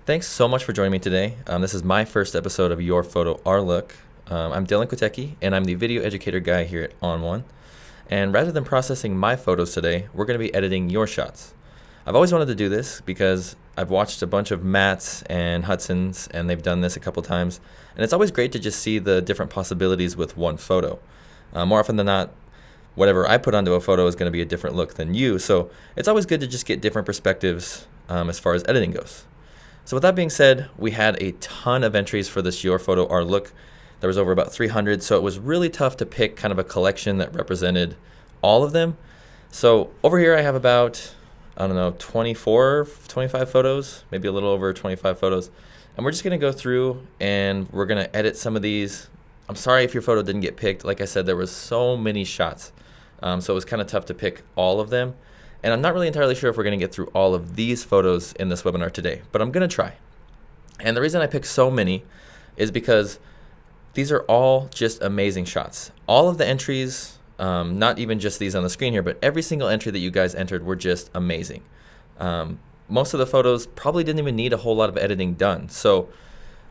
Thanks so much for joining me today. This is my first episode of Your Photo, Our Look. I'm Dylan Kotecki, and I'm the video educator guy here at ON1. And rather than processing my photos today, we're going to be editing your shots. I've always wanted to do this because I've watched a bunch of Matts and Hudsons, and they've done this a couple times. And it's always great to just see the different possibilities with one photo. More often than not, whatever I put onto a photo is going to be a different look than you. So it's always good to just get different perspectives as far as editing goes. So with that being said, we had a ton of entries for this Your Photo, Our Look. There was over about 300, so it was really tough to pick kind of a collection that represented all of them. So over here I have about, 24, 25 photos, maybe a little over 25 photos. And we're just gonna go through and we're gonna edit some of these. I'm sorry if your photo didn't get picked. Like I said, there was so many shots. So it was kind of tough to pick all of them. And I'm not really entirely sure if we're going to get through all of these photos in this webinar today, but I'm going to try. And the reason I picked so many is because these are all just amazing shots. All of the entries, not even just these on the screen here, but every single entry that you guys entered were just amazing. Most of the photos probably didn't even need a whole lot of editing done. So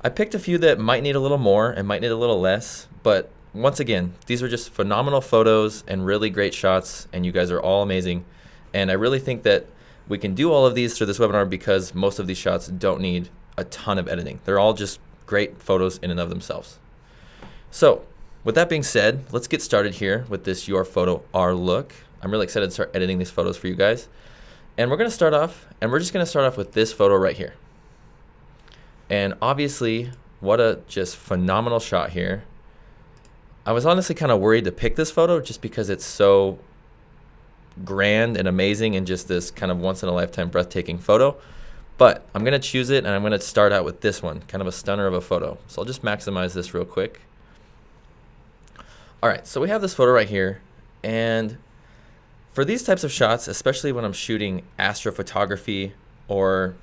I picked a few that might need a little more and might need a little less, but once again, these are just phenomenal photos and really great shots, and you guys are all amazing. And I really think that we can do all of these through this webinar because most of these shots don't need a ton of editing. They're all just great photos in and of themselves. So with that being said, let's get started here with this Your Photo, Our Look. I'm really excited to start editing these photos for you guys. And we're going to start off, and we're just going to start off with this photo right here. And obviously, what a just phenomenal shot here. I was honestly kind of worried to pick this photo just because it's so grand and amazing and just this kind of once-in-a-lifetime breathtaking photo. But I'm going to choose it, and I'm going to start out with this one, kind of a stunner of a photo. So I'll just maximize this real quick. All right, so we have this photo right here. And for these types of shots, especially when I'm shooting astrophotography or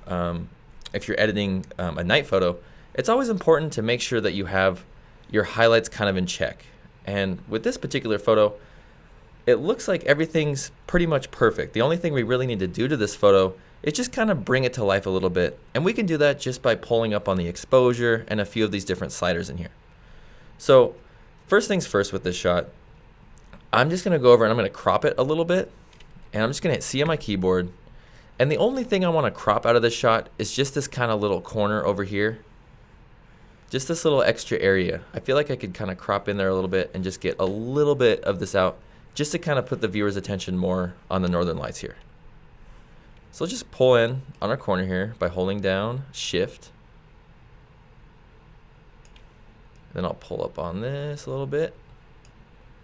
if you're editing a night photo, it's always important to make sure that you have your highlights kind of in check. And with this particular photo, it looks like everything's pretty much perfect. The only thing we really need to do to this photo is just kind of bring it to life a little bit. And we can do that just by pulling up on the exposure and a few of these different sliders in here. So first things first with this shot, I'm just going to go over and I'm going to crop it a little bit. And I'm just going to hit C on my keyboard. And the only thing I want to crop out of this shot is just this kind of little corner over here. Just this little extra area. I feel like I could kind of crop in there a little bit and just get a little bit of this out, just to kind of put the viewer's attention more on the northern lights here. So let's just pull in on our corner here by holding down Shift. Then I'll pull up on this a little bit.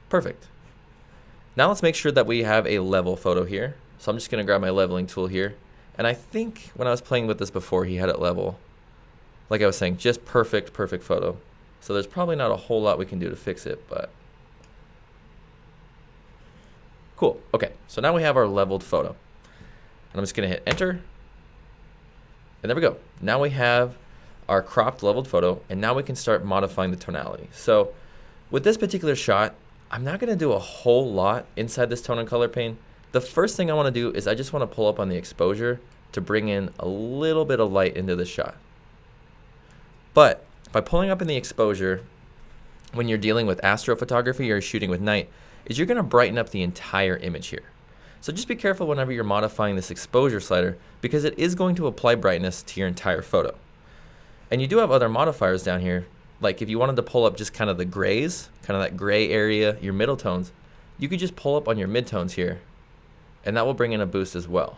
Perfect. Now let's make sure that we have a level photo here. So I'm just going to grab my leveling tool here. And I think when I was playing with this before, he had it level. Like I was saying, just perfect photo. So there's probably not a whole lot we can do to fix it, but cool. Okay, so now we have our leveled photo. And I'm just going to hit enter. And there we go. Now we have our cropped leveled photo, and now we can start modifying the tonality. So with this particular shot, I'm not going to do a whole lot inside this tone and color pane. The first thing I want to do is I just want to pull up on the exposure to bring in a little bit of light into this shot. But by pulling up in the exposure, when you're dealing with astrophotography or shooting with night, is you're going to brighten up the entire image here. So just be careful whenever you're modifying this exposure slider because it is going to apply brightness to your entire photo. And you do have other modifiers down here, like if you wanted to pull up just kind of the grays, kind of that gray area, your middle tones, you could just pull up on your midtones here, and that will bring in a boost as well.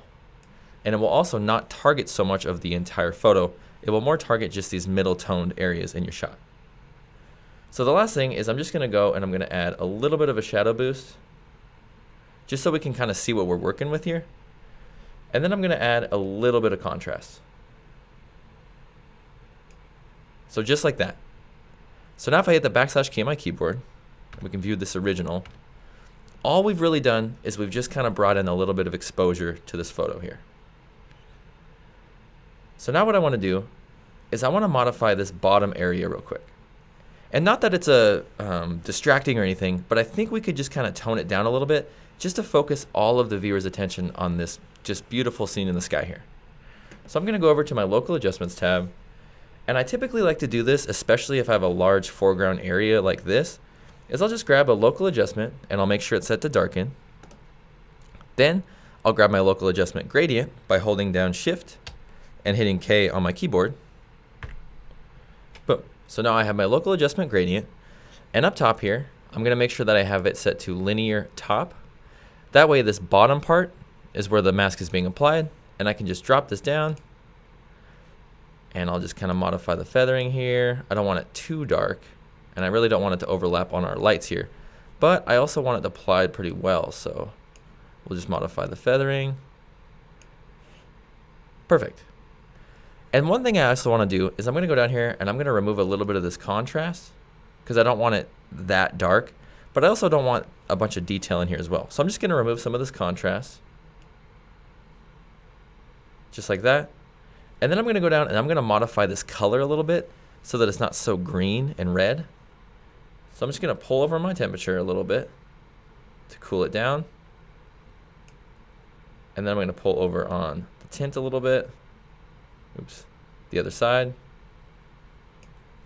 And it will also not target so much of the entire photo. It will more target just these middle toned areas in your shot. So the last thing is I'm just going to go and I'm going to add a little bit of a shadow boost just so we can kind of see what we're working with here. And then I'm going to add a little bit of contrast. So just like that. So now if I hit the backslash key on my keyboard, we can view this original. All we've really done is we've just kind of brought in a little bit of exposure to this photo here. So now what I want to do is I want to modify this bottom area real quick. And not that it's a distracting or anything, but I think we could just kind of tone it down a little bit just to focus all of the viewer's attention on this just beautiful scene in the sky here. So I'm going to go over to my local adjustments tab, and I typically like to do this, especially if I have a large foreground area like this, is I'll just grab a local adjustment and I'll make sure it's set to darken. Then I'll grab my local adjustment gradient by holding down Shift and hitting K on my keyboard. Boom. So now I have my local adjustment gradient, and up top here, I'm going to make sure that I have it set to linear top. That way this bottom part is where the mask is being applied, and I can just drop this down, and I'll just kind of modify the feathering here. I don't want it too dark, and I really don't want it to overlap on our lights here, but I also want it applied pretty well, so we'll just modify the feathering. Perfect. And one thing I also want to do is I'm going to go down here and I'm going to remove a little bit of this contrast because I don't want it that dark, but I also don't want a bunch of detail in here as well. So I'm just going to remove some of this contrast, just like that. And then I'm going to go down and I'm going to modify this color a little bit so that it's not so green and red. So I'm just going to pull over my temperature a little bit to cool it down. And then I'm going to pull over on the tint a little bit. Oops, the other side.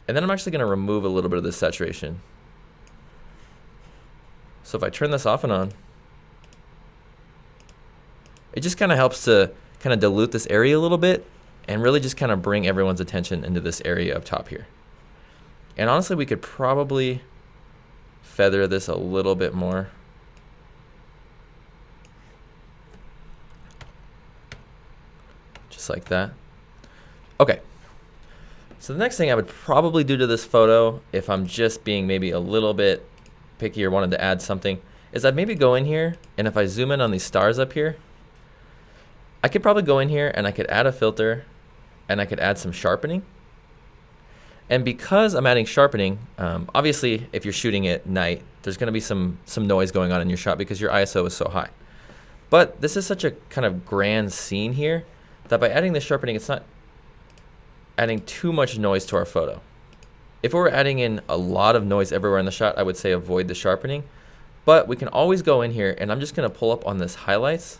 And then I'm actually going to remove a little bit of this saturation. So if I turn this off and on, it just kind of helps to kind of dilute this area a little bit and really just kind of bring everyone's attention into this area up top here. And honestly, we could probably feather this a little bit more. Just like that. Okay. So the next thing I would probably do to this photo, if I'm just being maybe a little bit picky or wanted to add something, is I'd maybe go in here, and if I zoom in on these stars up here, I could probably go in here and I could add a filter and I could add some sharpening. And because I'm adding sharpening, obviously if you're shooting at night, there's going to be some noise going on in your shot because your ISO is so high. But this is such a kind of grand scene here that by adding this sharpening, it's not adding too much noise to our photo. If we were adding in a lot of noise everywhere in the shot, I would say avoid the sharpening. But we can always go in here and I'm just going to pull up on this highlights,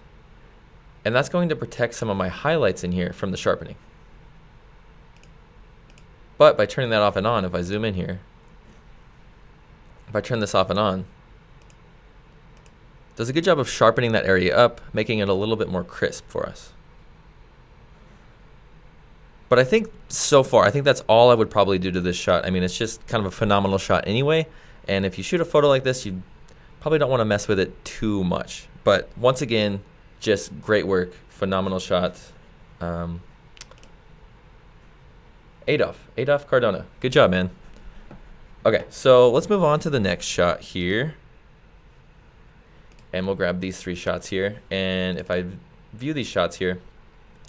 and that's going to protect some of my highlights in here from the sharpening. But by turning that off and on, if I zoom in here, if I turn this off and on, it does a good job of sharpening that area up, making it a little bit more crisp for us. But I think so far, I think that's all I would probably do to this shot. I mean, it's just kind of a phenomenal shot anyway. And if you shoot a photo like this, you probably don't want to mess with it too much. But once again, just great work, phenomenal shot. Adolf Cardona, good job, man. Okay, so let's move on to the next shot here. And we'll grab these three shots here. And if I view these shots here,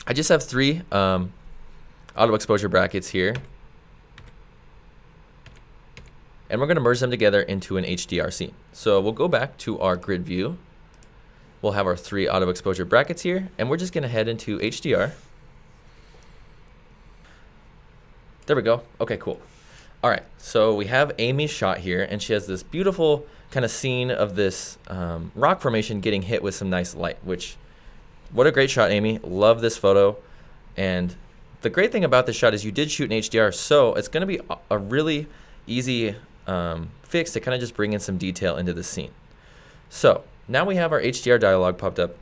I just have three auto exposure brackets here. And we're going to merge them together into an HDR scene. So we'll go back to our grid view. We'll have our three auto exposure brackets here, and we're just going to head into HDR. There we go. Okay, cool. All right, so we have Amy's shot here, and she has this beautiful kind of scene of this rock formation getting hit with some nice light, which, what a great shot, Amy. Love this photo. And the great thing about this shot is you did shoot in HDR, so it's going to be a really easy fix to kind of just bring in some detail into the scene. So now we have our HDR dialog popped up,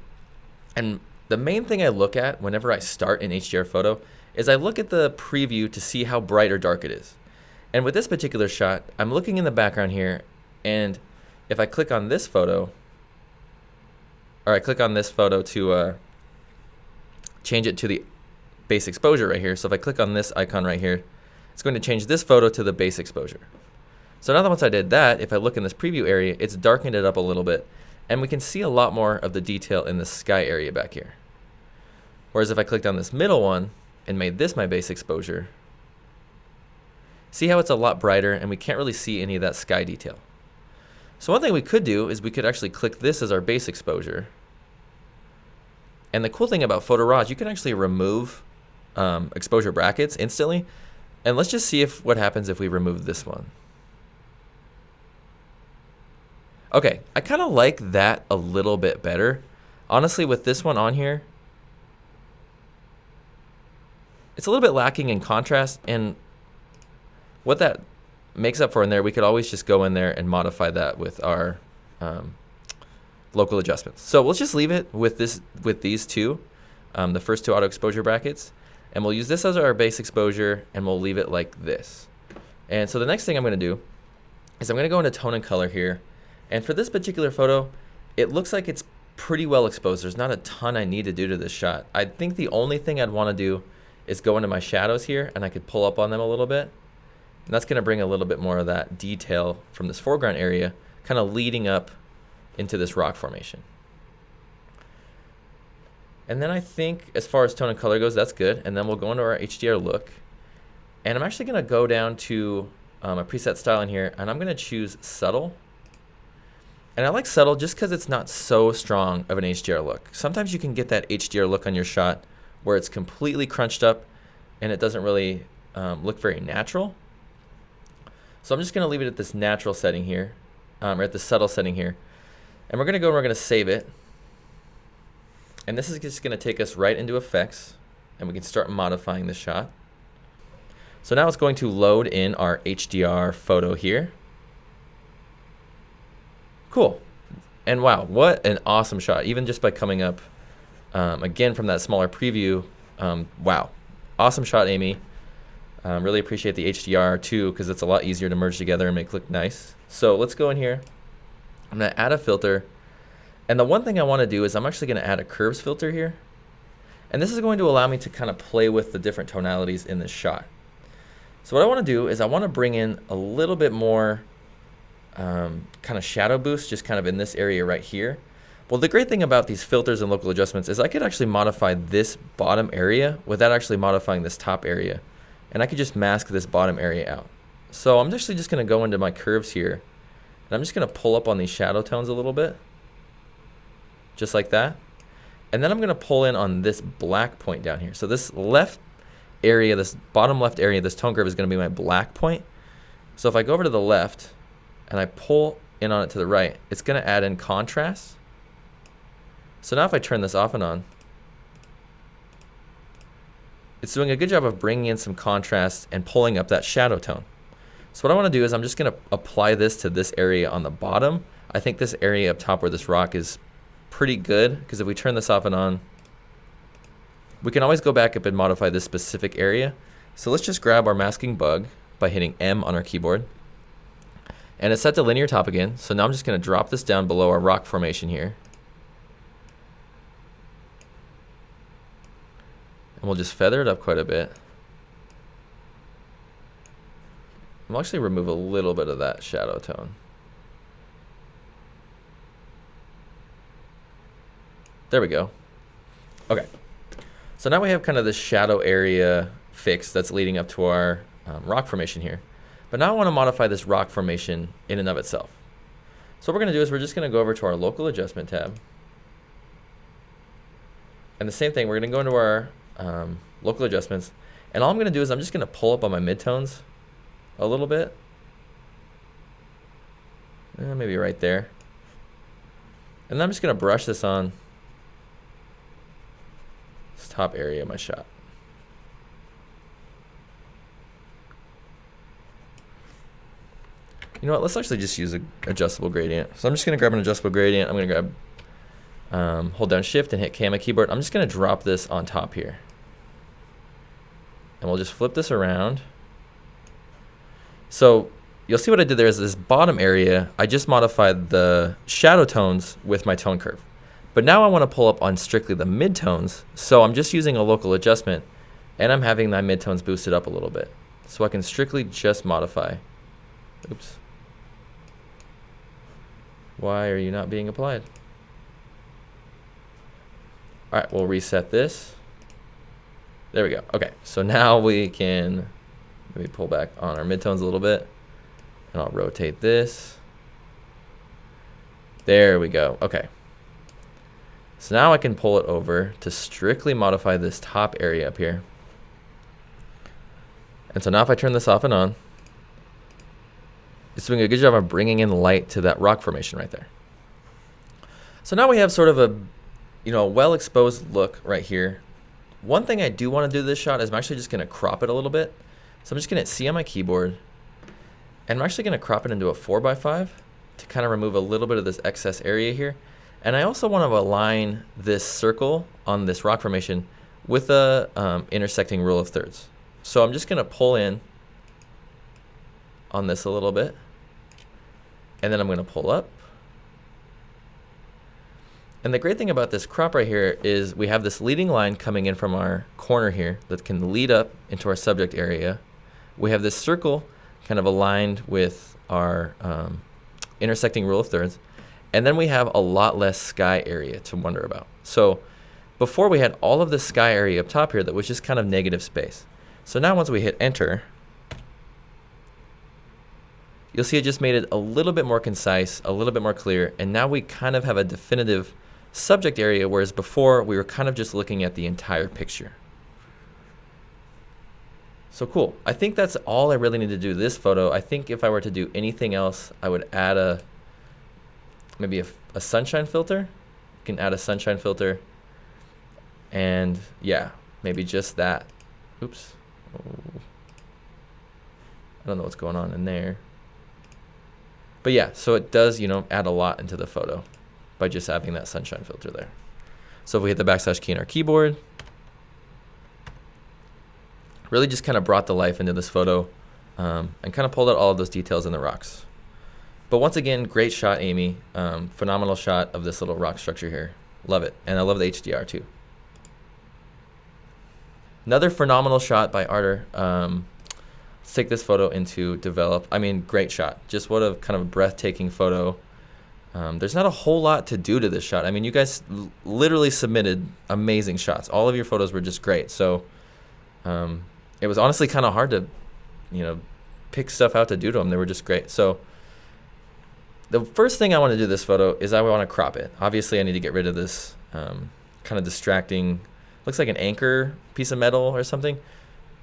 and the main thing I look at whenever I start an HDR photo is I look at the preview to see how bright or dark it is. And with this particular shot, I'm looking in the background here, and if I click on this photo, or I click on this photo to change it to the base exposure right here. So if I click on this icon right here, it's going to change this photo to the base exposure. So now that once I did that, if I look in this preview area, it's darkened it up a little bit, and we can see a lot more of the detail in the sky area back here. Whereas if I clicked on this middle one and made this my base exposure, see how it's a lot brighter and we can't really see any of that sky detail. So one thing we could do is we could actually click this as our base exposure. And the cool thing about Photo Raw is you can actually remove exposure brackets instantly. And let's just see what happens if we remove this one. Okay, I kind of like that a little bit better. Honestly, with this one on here, it's a little bit lacking in contrast, and what that makes up for in there, we could always just go in there and modify that with our local adjustments. So let's just leave it with these two, the first two auto exposure brackets, and we'll use this as our base exposure, and we'll leave it like this. And so the next thing I'm going to do is I'm going to go into tone and color here, and for this particular photo, it looks like it's pretty well exposed. There's not a ton I need to do to this shot. I think the only thing I'd want to do is go into my shadows here, and I could pull up on them a little bit, and that's going to bring a little bit more of that detail from this foreground area, kind of leading up into this rock formation. And then I think as far as tone and color goes, that's good. And then we'll go into our HDR look, and I'm actually going to go down to a preset style in here, and I'm going to choose subtle. And I like subtle just because it's not so strong of an HDR look. Sometimes you can get that HDR look on your shot where it's completely crunched up and it doesn't really look very natural. So I'm just going to leave it at this natural setting here, or at the subtle setting here. And we're going to go and we're going to save it. And this is just going to take us right into effects, and we can start modifying the shot. So now it's going to load in our HDR photo here. Cool. And wow, what an awesome shot. Even just by coming up, again, from that smaller preview, wow. Awesome shot, Amy. Really appreciate the HDR too, because it's a lot easier to merge together and make look nice. So let's go in here. I'm going to add a filter. And the one thing I want to do is I'm actually going to add a curves filter here. And this is going to allow me to kind of play with the different tonalities in this shot. So what I want to do is I want to bring in a little bit more kind of shadow boost, just kind of in this area right here. Well, the great thing about these filters and local adjustments is I could actually modify this bottom area without actually modifying this top area. And I could just mask this bottom area out. So I'm actually just going to go into my curves here, and I'm just going to pull up on these shadow tones a little bit, just like that. And then I'm going to pull in on this black point down here. So this left area, this bottom left area, this tone curve is going to be my black point. So if I go over to the left and I pull in on it to the right, it's going to add in contrast. So now if I turn this off and on, it's doing a good job of bringing in some contrast and pulling up that shadow tone. So what I want to do is I'm just going to apply this to this area on the bottom. I think this area up top where this rock is pretty good, because if we turn this off and on, we can always go back up and modify this specific area. So let's just grab our masking bug by hitting M on our keyboard. And it's set to linear top again. So now I'm just going to drop this down below our rock formation here. And we'll just feather it up quite a bit. I'll actually remove a little bit of that shadow tone. There we go. Okay. So now we have kind of this shadow area fixed that's leading up to our rock formation here. But now I want to modify this rock formation in and of itself. So what we're going to do is we're just going to go over to our local adjustment tab. And the same thing, we're going to go into our local adjustments. And all I'm going to do is I'm just going to pull up on my midtones a little bit. Maybe right there. And then I'm just going to brush this on this top area of my shot. You know what, let's actually just use an adjustable gradient. So I'm just going to grab an adjustable gradient. I'm going to grab, hold down shift and hit K on my keyboard. I'm just going to drop this on top here. And we'll just flip this around. So you'll see what I did there is this bottom area, I just modified the shadow tones with my tone curve. But now I want to pull up on strictly the midtones, so I'm just using a local adjustment, and I'm having my midtones boosted up a little bit. So I can strictly just modify. Oops. Why are you not being applied? All right, we'll reset this. There we go. Okay, so now we can maybe pull back on our midtones a little bit, and I'll rotate this. There we go. Okay. So now I can pull it over to strictly modify this top area up here. And so now if I turn this off and on, it's doing a good job of bringing in light to that rock formation right there. So now we have sort of a, well exposed look right here One thing I do want to do this shot is I'm actually just going to crop it a little bit. So I'm just going to hit C on my keyboard, and I'm actually going to crop it into a 4x5 to kind of remove a little bit of this excess area here. And I also want to align this circle on this rock formation with a intersecting rule of thirds. So I'm just going to pull in on this a little bit, and then I'm going to pull up. And the great thing about this crop right here is we have this leading line coming in from our corner here that can lead up into our subject area. We have this circle kind of aligned with our intersecting rule of thirds. And then we have a lot less sky area to wonder about. So before we had all of this sky area up top here that was just kind of negative space. So now once we hit enter, you'll see it just made it a little bit more concise, a little bit more clear, and now we kind of have a definitive subject area, whereas before we were kind of just looking at the entire picture. So cool. I think that's all I really need to do this photo. I think if I were to do anything else, I would add maybe a sunshine filter. You can add a sunshine filter, and yeah, maybe just that. Oops. Oh. I don't know what's going on in there. But yeah, so it does, add a lot into the photo by just having that sunshine filter there. So if we hit the backslash key on our keyboard, really just kind of brought the life into this photo and kind of pulled out all of those details in the rocks. But once again, great shot, Amy. Phenomenal shot of this little rock structure here. Love it. And I love the HDR too. Another phenomenal shot by Arter. Let's take this photo into develop. I mean, great shot. Just what a kind of breathtaking photo. There's not a whole lot to do to this shot. I mean, you guys literally submitted amazing shots. All of your photos were just great. So it was honestly kind of hard to, pick stuff out to do to them. They were just great. So the first thing I want to do this photo is I want to crop it. Obviously, I need to get rid of this kind of distracting, looks like an anchor piece of metal or something.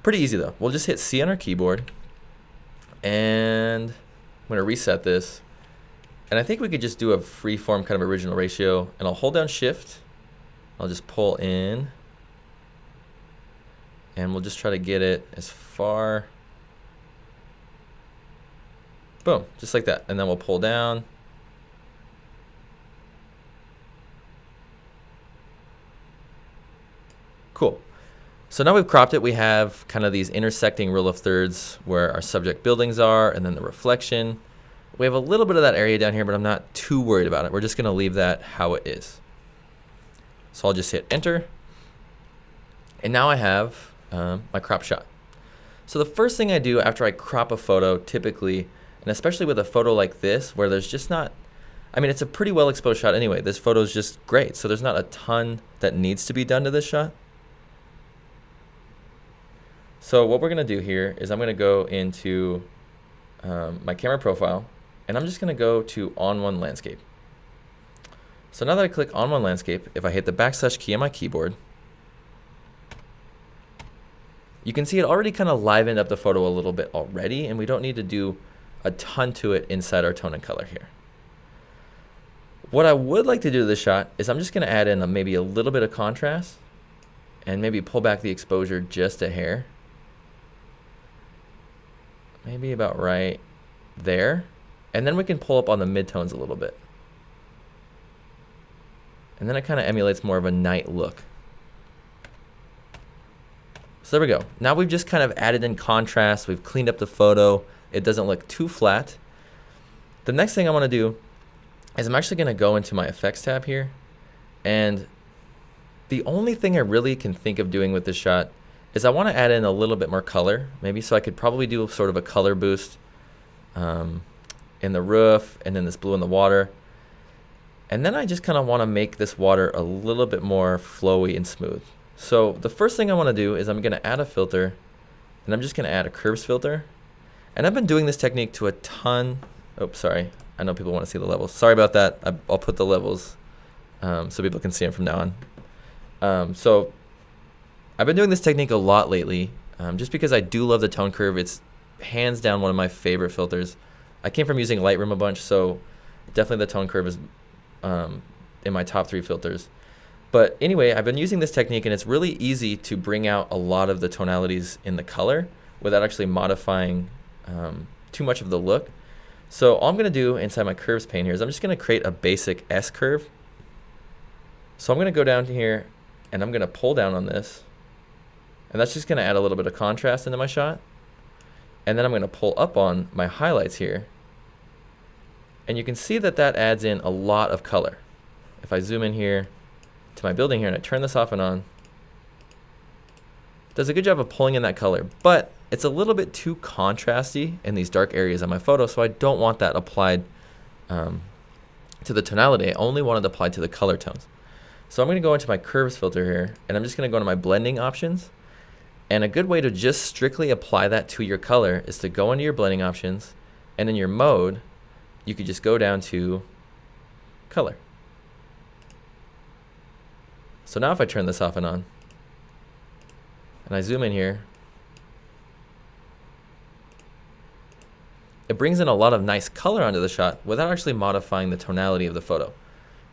Pretty easy though. We'll just hit C on our keyboard, and I'm going to reset this. And I think we could just do a freeform kind of original ratio, and I'll hold down shift. I'll just pull in, and we'll just try to get it as far. Boom, just like that. And then we'll pull down. Cool. So now we've cropped it. We have kind of these intersecting rule of thirds where our subject buildings are, and then the reflection. We have a little bit of that area down here, but I'm not too worried about it. We're just going to leave that how it is. So I'll just hit enter. And now I have my crop shot. So the first thing I do after I crop a photo, typically, and especially with a photo like this, where there's just not, I mean, it's a pretty well exposed shot anyway. This photo is just great. So there's not a ton that needs to be done to this shot. So what we're going to do here is I'm going to go into my camera profile, and I'm just going to go to ON1 Landscape. So now that I click ON1 Landscape, if I hit the backslash key on my keyboard, you can see it already kind of livened up the photo a little bit already, and we don't need to do a ton to it inside our tone and color here. What I would like to do to this shot is I'm just going to add in maybe a little bit of contrast and maybe pull back the exposure just a hair. Maybe about right there. And then we can pull up on the midtones a little bit. And then it kind of emulates more of a night look. So there we go. Now we've just kind of added in contrast. We've cleaned up the photo. It doesn't look too flat. The next thing I want to do is I'm actually going to go into my effects tab here. And the only thing I really can think of doing with this shot is I want to add in a little bit more color, maybe. So I could probably do sort of a color boost in the roof, and then this blue in the water. And then I just kind of want to make this water a little bit more flowy and smooth. So the first thing I want to do is I'm going to add a filter, and I'm just going to add a curves filter. And I've been doing this technique to a ton. Oh, sorry. I know people want to see the levels. Sorry about that. I'll put the levels so people can see them from now on. So I've been doing this technique a lot lately, just because I do love the tone curve. It's hands down one of my favorite filters. I came from using Lightroom a bunch, so definitely the tone curve is in my top 3 filters. But anyway, I've been using this technique, and it's really easy to bring out a lot of the tonalities in the color without actually modifying too much of the look. So all I'm going to do inside my curves pane here is I'm just going to create a basic S curve. So I'm going to go down here and I'm going to pull down on this, and that's just going to add a little bit of contrast into my shot. And then I'm going to pull up on my highlights here, and you can see that that adds in a lot of color. If I zoom in here to my building here and I turn this off and on, it does a good job of pulling in that color, but it's a little bit too contrasty in these dark areas on my photo, so I don't want that applied to the tonality. I only want it applied to the color tones. So I'm going to go into my curves filter here, and I'm just going to go into my blending options. And a good way to just strictly apply that to your color is to go into your blending options, and in your mode, you could just go down to color. So now if I turn this off and on, and I zoom in here, it brings in a lot of nice color onto the shot without actually modifying the tonality of the photo.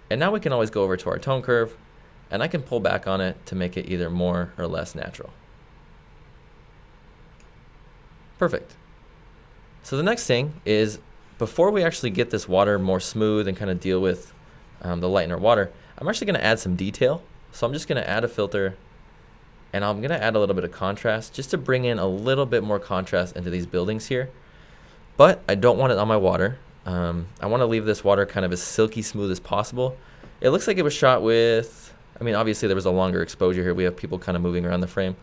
And now we can always go over to our tone curve, and I can pull back on it to make it either more or less natural. Perfect. So the next thing is, before we actually get this water more smooth and kind of deal with the lightener water, I'm actually going to add some detail. So I'm just going to add a filter, and I'm going to add a little bit of contrast just to bring in a little bit more contrast into these buildings here. But I don't want it on my water. I want to leave this water kind of as silky smooth as possible. It looks like it was shot with, I mean, obviously there was a longer exposure here. We have people kind of moving around the frame.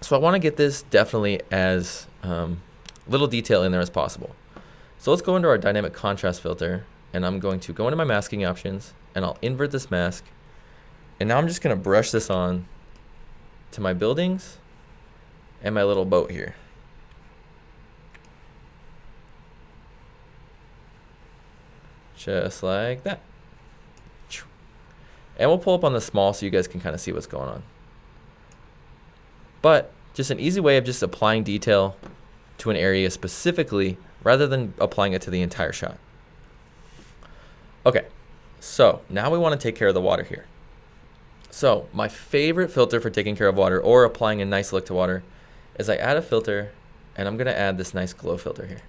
So I want to get this definitely as little detail in there as possible. So let's go into our dynamic contrast filter, and I'm going to go into my masking options, and I'll invert this mask. And now I'm just going to brush this on to my buildings and my little boat here. Just like that. And we'll pull up on the small so you guys can kind of see what's going on. But just an easy way of just applying detail to an area specifically rather than applying it to the entire shot. Okay, so now we want to take care of the water here. So my favorite filter for taking care of water or applying a nice look to water is I add a filter, and I'm going to add this nice glow filter here.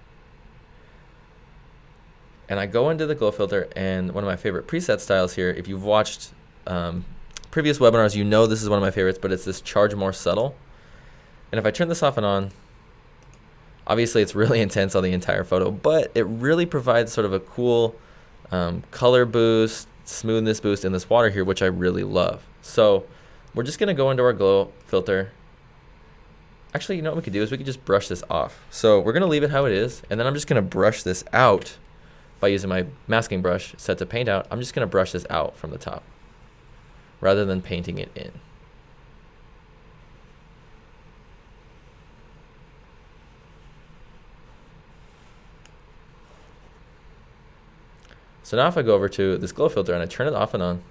And I go into the glow filter, and one of my favorite preset styles here, if you've watched previous webinars, you know this is one of my favorites, but it's this charge more subtle. And if I turn this off and on, obviously it's really intense on the entire photo, but it really provides sort of a cool color boost, smoothness boost in this water here, which I really love. So we're just going to go into our glow filter. Actually, you know what we could do is we could just brush this off. So we're going to leave it how it is, and then I'm just going to brush this out by using my masking brush set to paint out. I'm just going to brush this out from the top rather than painting it in. So now if I go over to this glow filter and I turn it off and on,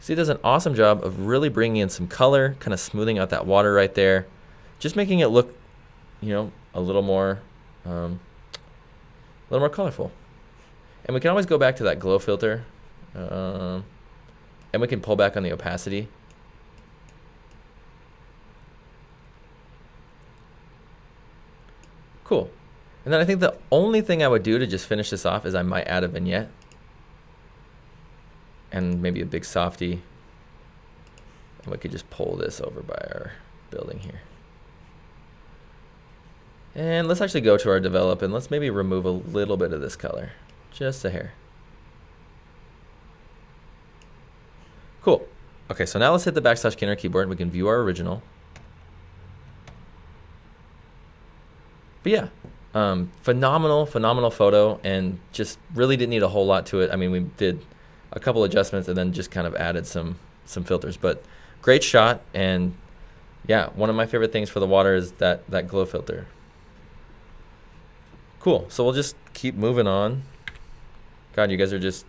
see, it does an awesome job of really bringing in some color, kind of smoothing out that water right there, just making it look, you know, a little more colorful. And we can always go back to that glow filter, and we can pull back on the opacity. Cool. And then I think the only thing I would do to just finish this off is I might add a vignette and maybe a big softy, and we could just pull this over by our building here. And let's actually go to our develop, and let's maybe remove a little bit of this color, just a hair. Cool. Okay, so now let's hit the backslash key on our keyboard. We can view our original. But yeah, phenomenal photo, and just really didn't need a whole lot to it. I mean, we did a couple adjustments and then just kind of added some filters, but great shot. And yeah, one of my favorite things for the water is that glow filter. Cool. So we'll just keep moving on. God, you guys are just,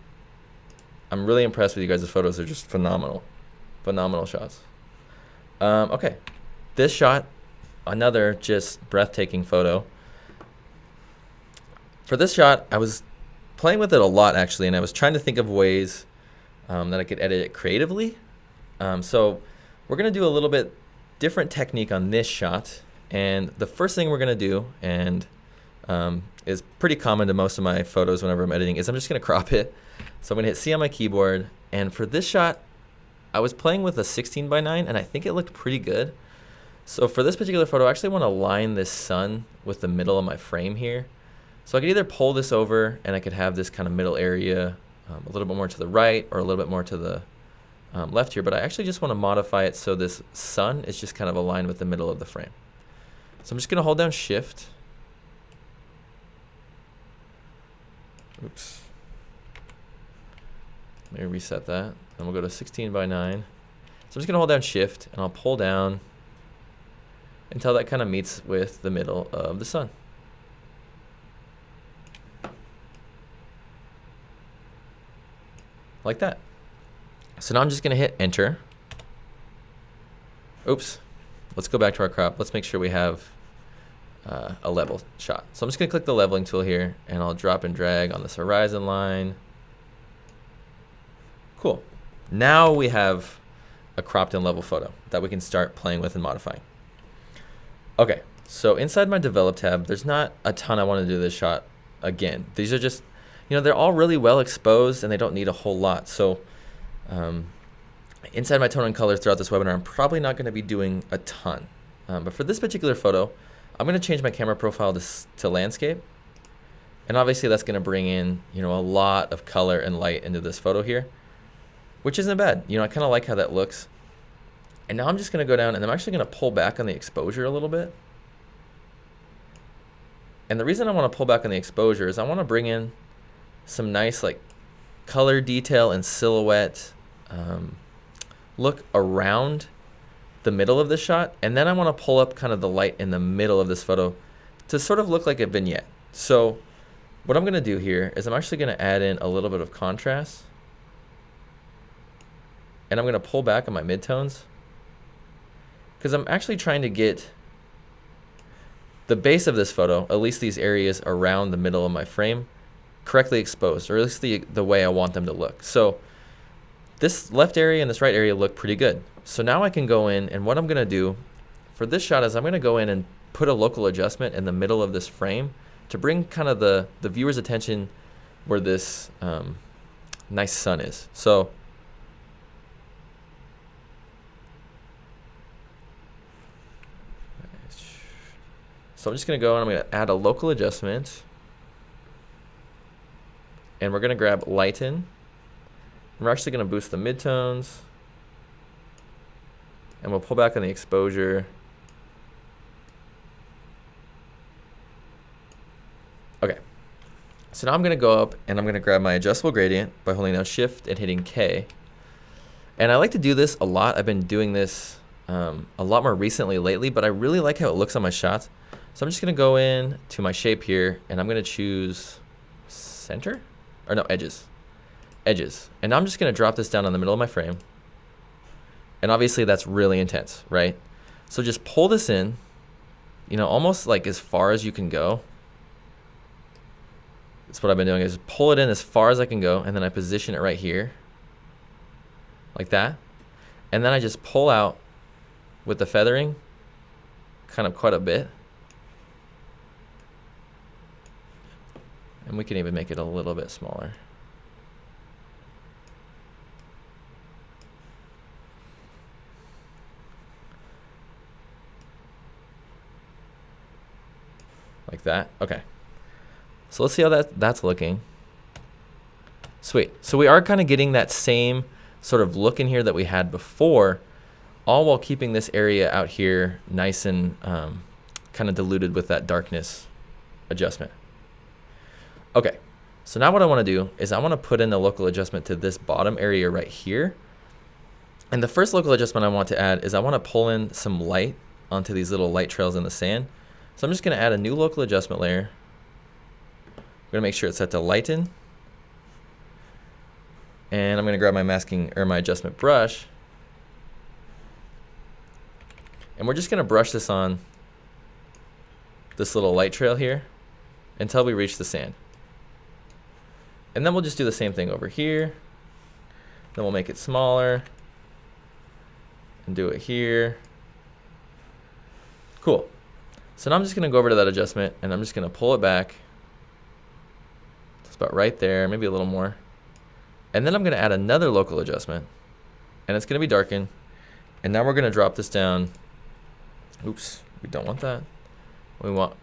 I'm really impressed with you guys' photos. They're just phenomenal shots. Okay, this shot, another just breathtaking photo. For this shot, I was playing with it a lot actually, and I was trying to think of ways that I could edit it creatively. So we're gonna do a little bit different technique on this shot, and the first thing we're gonna do, and is pretty common to most of my photos whenever I'm editing, is I'm just gonna crop it. So I'm gonna hit C on my keyboard, and for this shot, I was playing with a 16:9, and I think it looked pretty good. So for this particular photo, I actually want to line this sun with the middle of my frame here. So I could either pull this over and I could have this kind of middle area a little bit more to the right or a little bit more to the left here, but I actually just want to modify it so this sun is just kind of aligned with the middle of the frame. So I'm just going to hold down Shift. Oops. Let me reset that. And we'll go to 16:9. So I'm just going to hold down Shift and I'll pull down until that kind of meets with the middle of the sun. Like that. So now I'm just going to hit Enter. Oops. Let's go back to our crop. Let's make sure we have a level shot. So I'm just going to click the leveling tool here, and I'll drop and drag on this horizon line. Cool. Now we have a cropped and level photo that we can start playing with and modifying. Okay, so inside my Develop tab, there's not a ton I want to do this shot again. These are just, they're all really well exposed and they don't need a whole lot. So inside my tone and colors throughout this webinar, I'm probably not going to be doing a ton. But for this particular photo, I'm going to change my camera profile to landscape. And obviously that's going to bring in, a lot of color and light into this photo here, which isn't bad. I kind of like how that looks. And now I'm just going to go down and I'm actually going to pull back on the exposure a little bit. And the reason I want to pull back on the exposure is I want to bring in some nice color detail and silhouette look around the middle of this shot. And then I want to pull up kind of the light in the middle of this photo to sort of look like a vignette. So what I'm going to do here is I'm actually going to add in a little bit of contrast. And I'm going to pull back on my midtones, because I'm actually trying to get the base of this photo, at least these areas around the middle of my frame, correctly exposed, or at least the way I want them to look. So this left area and this right area look pretty good. So now I can go in, and what I'm going to do for this shot is I'm going to go in and put a local adjustment in the middle of this frame to bring kind of the viewer's attention where this nice sun is. So I'm just going to go and I'm going to add a local adjustment. And we're going to grab lighten. And we're actually going to boost the midtones. And we'll pull back on the exposure. Okay. So now I'm going to go up and I'm going to grab my adjustable gradient by holding down Shift and hitting K. And I like to do this a lot. I've been doing this a lot more recently lately, but I really like how it looks on my shots. So I'm just going to go in to my shape here, and I'm going to choose center, or no, edges. And now I'm just going to drop this down on the middle of my frame. And obviously that's really intense, right? So just pull this in, almost like as far as you can go. That's what I've been doing, is pull it in as far as I can go, and then I position it right here, like that. And then I just pull out with the feathering, kind of quite a bit. And we can even make it a little bit smaller. Like that. Okay. So let's see how that's looking. Sweet. So we are kind of getting that same sort of look in here that we had before, all while keeping this area out here nice and kind of diluted with that darkness adjustment. Okay, so now what I want to do is I want to put in a local adjustment to this bottom area right here. And the first local adjustment I want to add is I want to pull in some light onto these little light trails in the sand. So I'm just going to add a new local adjustment layer. I'm going to make sure it's set to lighten. And I'm going to grab my masking or my adjustment brush. And we're just going to brush this on this little light trail here until we reach the sand. And then we'll just do the same thing over here. Then we'll make it smaller and do it here. Cool. So now I'm just going to go over to that adjustment and I'm just going to pull it back. It's about right there, maybe a little more. And then I'm going to add another local adjustment and it's going to be darken. And now we're going to drop this down. Oops, we don't want that. We want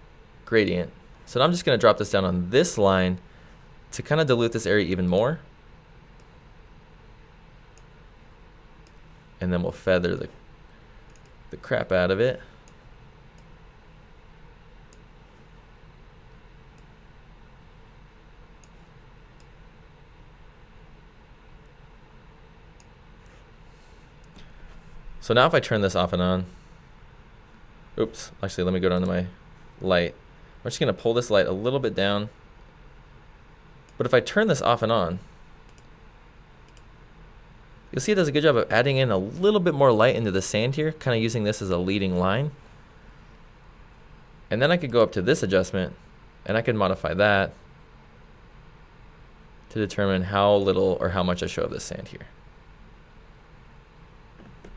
gradient. So now I'm just going to drop this down on this line to kind of dilute this area even more. And then we'll feather the crap out of it. So now if I turn this off and on, oops, actually let me go down to my light. I'm just going to pull this light a little bit down. But if I turn this off and on, you'll see it does a good job of adding in a little bit more light into the sand here, kind of using this as a leading line. And then I could go up to this adjustment and I can modify that to determine how little or how much I show of this sand here.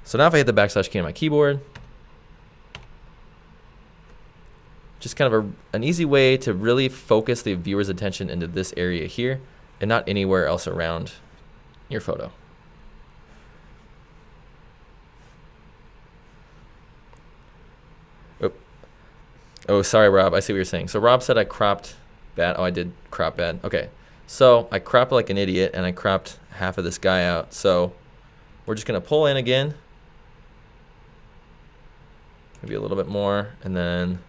So now if I hit the backslash key on my keyboard, just kind of an easy way to really focus the viewer's attention into this area here and not anywhere else around your photo. Oh, sorry, Rob. I see what you're saying. So Rob said I cropped bad. Oh, I did crop bad. Okay. So I cropped like an idiot and I cropped half of this guy out. So we're just going to pull in again. Maybe a little bit more, and then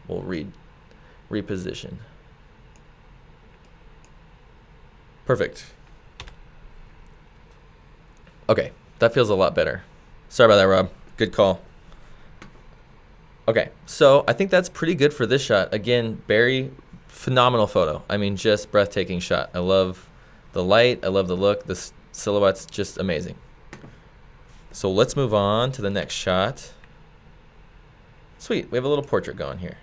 we'll reposition. Perfect. Okay, that feels a lot better. Sorry about that, Rob. Good call. Okay, so I think that's pretty good for this shot. Again, very phenomenal photo. I mean, just breathtaking shot. I love the light. I love the look. This silhouette's just amazing. So let's move on to the next shot. Sweet, we have a little portrait going here.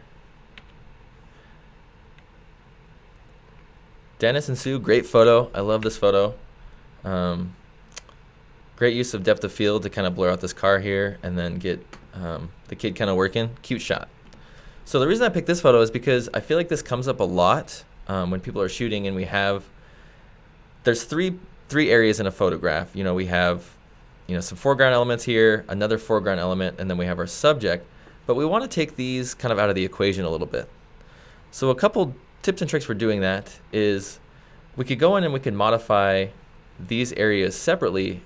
Dennis and Sue, great photo. I love this photo. Great use of depth of field to kind of blur out this car here and then get the kid kind of working. Cute shot. So the reason I picked this photo is because I feel like this comes up a lot when people are shooting, and there's three areas in a photograph. You know, we have some foreground elements here, another foreground element, and then we have our subject. But we want to take these kind of out of the equation a little bit. So a couple tips and tricks for doing that is we could go in and we could modify these areas separately,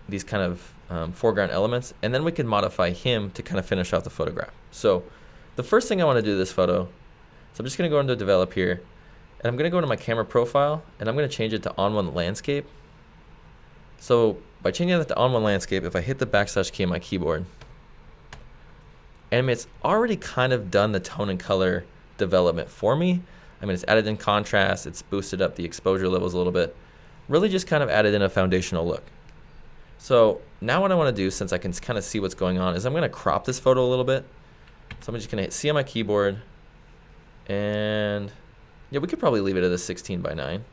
these kind of foreground elements, and then we can modify him to kind of finish off the photograph. So the first thing I want to do this photo, so I'm just going to go into develop here, and I'm going to go into my camera profile, and I'm going to change it to ON1 landscape. So by changing that to ON1 landscape, if I hit the backslash key on my keyboard, and it's already kind of done the tone and color development for me. I mean, it's added in contrast, it's boosted up the exposure levels a little bit, really just kind of added in a foundational look. So now what I want to do, since I can kind of see what's going on, is I'm going to crop this photo a little bit. So I'm just going to hit C on my keyboard, and yeah, we could probably leave it at a 16 by 9.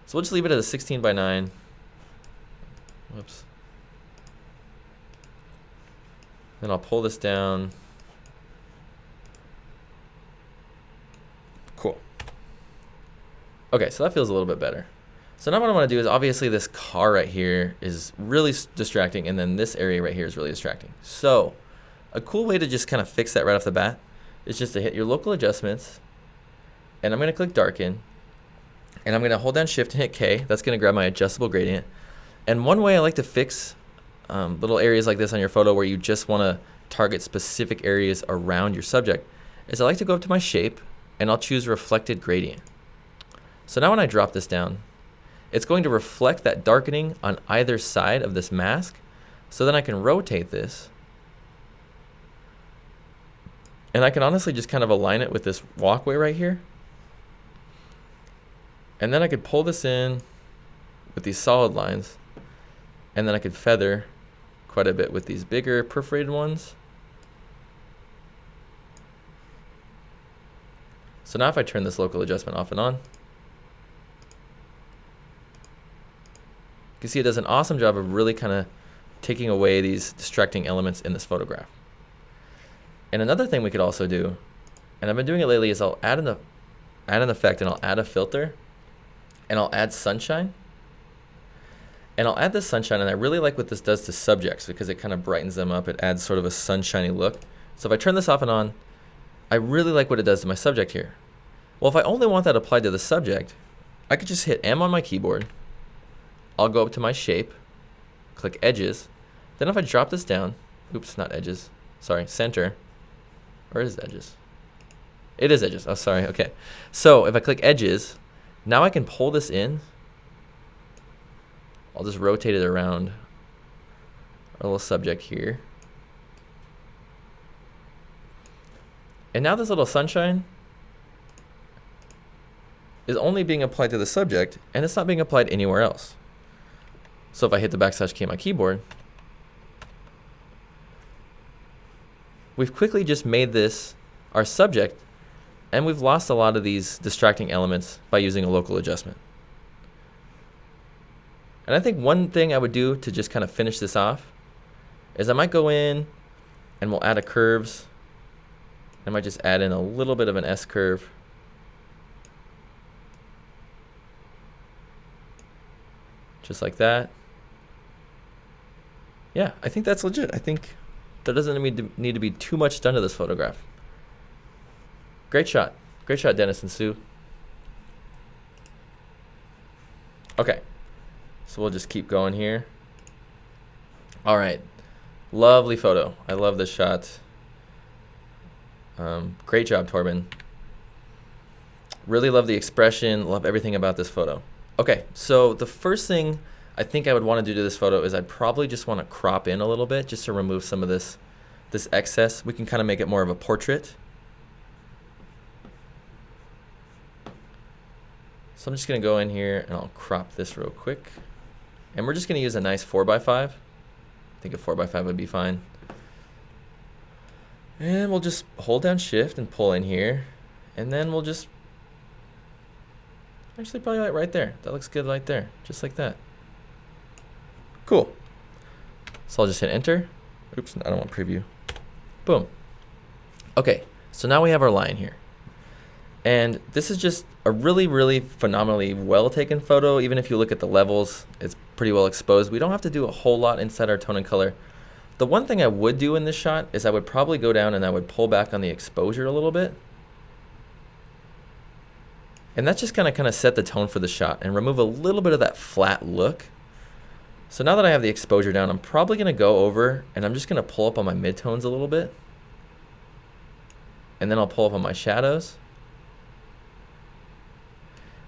So we'll just leave it at a 16 by 9. Whoops. Then I'll pull this down. Cool. Okay, so that feels a little bit better. So now what I want to do is, obviously this car right here is really distracting, and then this area right here is really distracting. So a cool way to just kind of fix that right off the bat is just to hit your local adjustments, and I'm going to click darken, and I'm going to hold down shift and hit K. That's going to grab my adjustable gradient. And one way I like to fix little areas like this on your photo where you just want to target specific areas around your subject is I like to go up to my shape and I'll choose reflected gradient. So now when I drop this down, it's going to reflect that darkening on either side of this mask. So then I can rotate this, and I can honestly just kind of align it with this walkway right here. And then I could pull this in with these solid lines, and then I could feather quite a bit with these bigger perforated ones. So now if I turn this local adjustment off and on, can see it does an awesome job of really kind of taking away these distracting elements in this photograph. And another thing we could also do, and I've been doing it lately, is I'll add an effect, and I'll add a filter, and I'll add sunshine. And I'll add this sunshine, and I really like what this does to subjects because it kind of brightens them up. It adds sort of a sunshiny look. So if I turn this off and on, I really like what it does to my subject here. Well, if I only want that applied to the subject, I could just hit M on my keyboard. I'll go up to my shape, click edges. Then if I drop this down, oops, not edges, sorry, center, or is it edges? It is edges, oh sorry, okay. So if I click edges, now I can pull this in. I'll just rotate it around our little subject here. And now this little sunshine is only being applied to the subject, and it's not being applied anywhere else. So if I hit the backslash key on my keyboard, we've quickly just made this our subject, and we've lost a lot of these distracting elements by using a local adjustment. And I think one thing I would do to just kind of finish this off is I might go in and we'll add a curves. I might just add in a little bit of an S curve. Just like that. Yeah, I think that's legit. I think there doesn't need to be too much done to this photograph. Great shot. Great shot, Dennis and Sue. Okay. So we'll just keep going here. All right. Lovely photo. I love this shot. Great job, Torben. Really love the expression. Love everything about this photo. Okay, so the first thing I think I would want to do to this photo is I'd probably just want to crop in a little bit just to remove some of this excess. We can kind of make it more of a portrait. So I'm just going to go in here and I'll crop this real quick. And we're just going to use a nice 4x5. I think a 4x5 would be fine. And we'll just hold down shift and pull in here. And then we'll just, actually probably like right there. That looks good right there. Just like that. Cool. So I'll just hit enter. Oops, I don't want preview. Boom. Okay, so now we have our line here. And this is just a really, really phenomenally well taken photo. Even if you look at the levels, it's pretty well exposed. We don't have to do a whole lot inside our tone and color. The one thing I would do in this shot is I would probably go down and I would pull back on the exposure a little bit. And that's just kind of set the tone for the shot and remove a little bit of that flat look. So now that I have the exposure down, I'm probably going to go over and I'm just going to pull up on my midtones a little bit. And then I'll pull up on my shadows.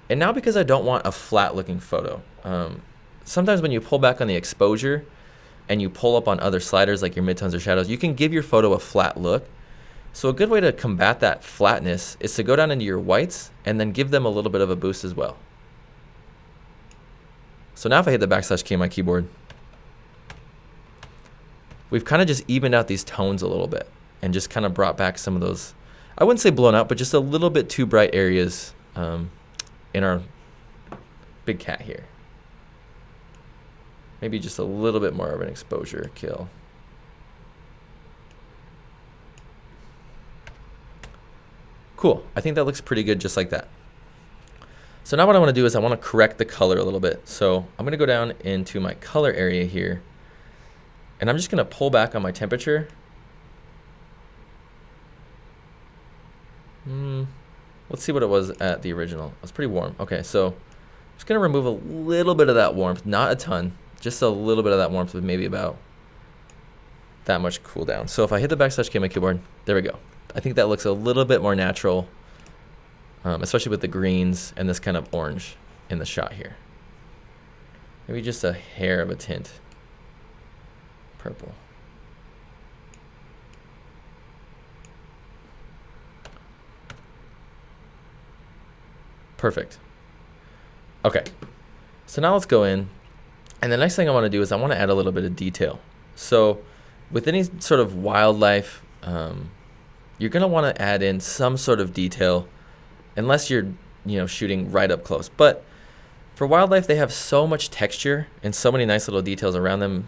And now because I don't want a flat looking photo, sometimes when you pull back on the exposure and you pull up on other sliders like your midtones or shadows, you can give your photo a flat look. So a good way to combat that flatness is to go down into your whites and then give them a little bit of a boost as well. So now if I hit the backslash key on my keyboard, we've kind of just evened out these tones a little bit and just kind of brought back some of those, I wouldn't say blown out, but just a little bit too bright areas in our big cat here. Maybe just a little bit more of an exposure kill. Cool, I think that looks pretty good just like that. So now what I want to do is I want to correct the color a little bit. So I'm going to go down into my color area here. And I'm just going to pull back on my temperature. Let's see what it was at the original. It was pretty warm. Okay, so I'm just going to remove a little bit of that warmth, not a ton, just a little bit of that warmth with maybe about that much cool down. So if I hit the backslash key on my keyboard, there we go. I think that looks a little bit more natural, especially with the greens and this kind of orange in the shot here. Maybe just a hair of a tint. Purple. Perfect. Okay, so now let's go in, and the next thing I want to do is I want to add a little bit of detail. So with any sort of wildlife, you're going to want to add in some sort of detail unless you're shooting right up close. But For wildlife, they have so much texture and so many nice little details around them.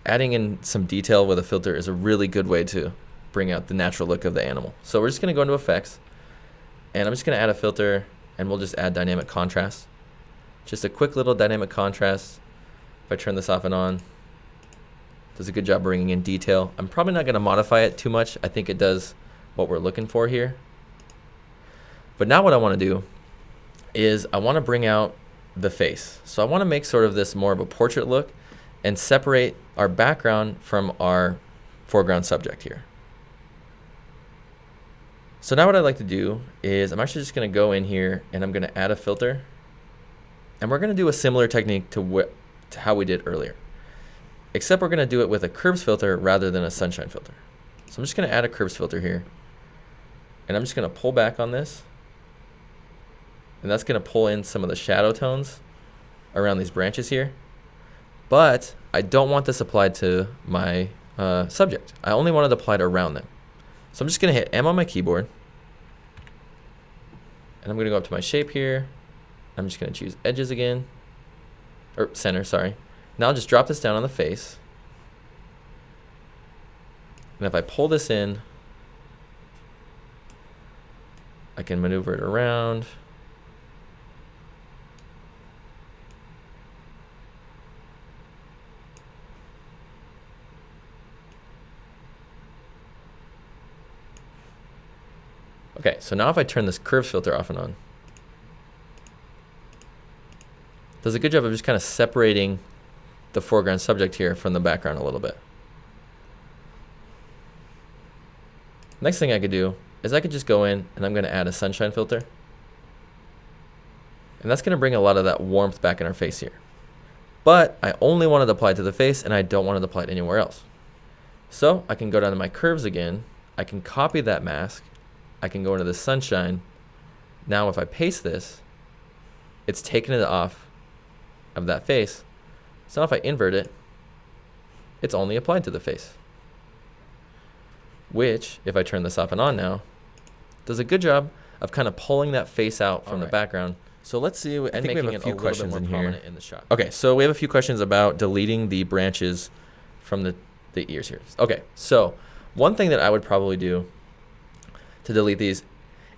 Adding in some detail with a filter is a really good way to bring out the natural look of the animal. So we're just going to go into effects, and I'm just going to add a filter, and we'll just add dynamic contrast. Just a quick little dynamic contrast. If I turn this off and on, does a good job bringing in detail. I'm probably not going to modify it too much. I think it does what we're looking for here. But now what I want to do is I want to bring out the face. So I want to make sort of this more of a portrait look and separate our background from our foreground subject here. So now what I'd like to do is I'm actually just going to go in here and I'm going to add a filter. And we're going to do a similar technique to how we did earlier, except we're going to do it with a curves filter rather than a sunshine filter. So I'm just going to add a curves filter here, and I'm just going to pull back on this, and that's going to pull in some of the shadow tones around these branches here. But I don't want this applied to my subject. I only want it applied around them. So I'm just going to hit M on my keyboard, and I'm going to go up to my shape here. I'm just going to choose edges again, or center, sorry. Now I'll just drop this down on the face. And if I pull this in, I can maneuver it around. Okay, so now if I turn this curves filter off and on, does a good job of just kind of separating the foreground subject here from the background a little bit. Next thing I could do is I could just go in and I'm going to add a sunshine filter. And that's going to bring a lot of that warmth back in our face here. But I only want it applied to the face and I don't want it applied anywhere else. So I can go down to my curves again. I can copy that mask. I can go into the sunshine. Now if I paste this, it's taken it off of that face. So now if I invert it, it's only applied to the face. Which, if I turn this off and on now, does a good job of kind of pulling that face out from the background. So let's see, I think we have a few questions in here. In the shot. Okay, so we have a few questions about deleting the branches from the ears here. Okay, so one thing that I would probably do to delete these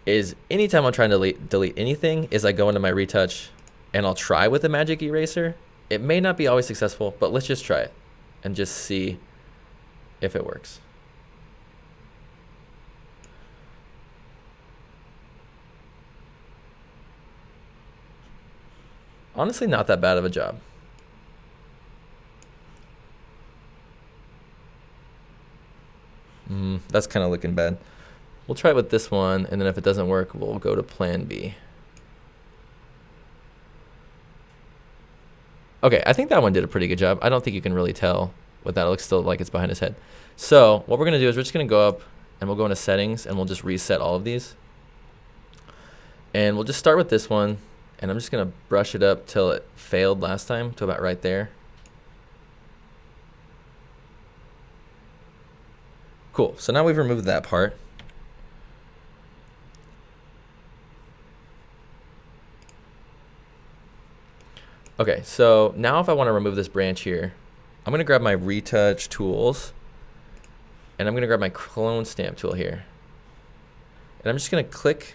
is anytime I'm trying to delete anything is I go into my retouch and I'll try with a magic eraser. It may not be always successful, but let's just try it and just see if it works. Honestly, not that bad of a job. That's kind of looking bad. We'll try it with this one, and then if it doesn't work, we'll go to plan B. Okay, I think that one did a pretty good job. I don't think you can really tell with that. It looks still like it's behind his head. So what we're going to do is we're just going to go up, and we'll go into settings, and we'll just reset all of these. And we'll just start with this one, and I'm just going to brush it up till it failed last time, to about right there. Cool, so now we've removed that part. Okay, so now if I want to remove this branch here, I'm going to grab my retouch tools, and I'm going to grab my clone stamp tool here. And I'm just going to click,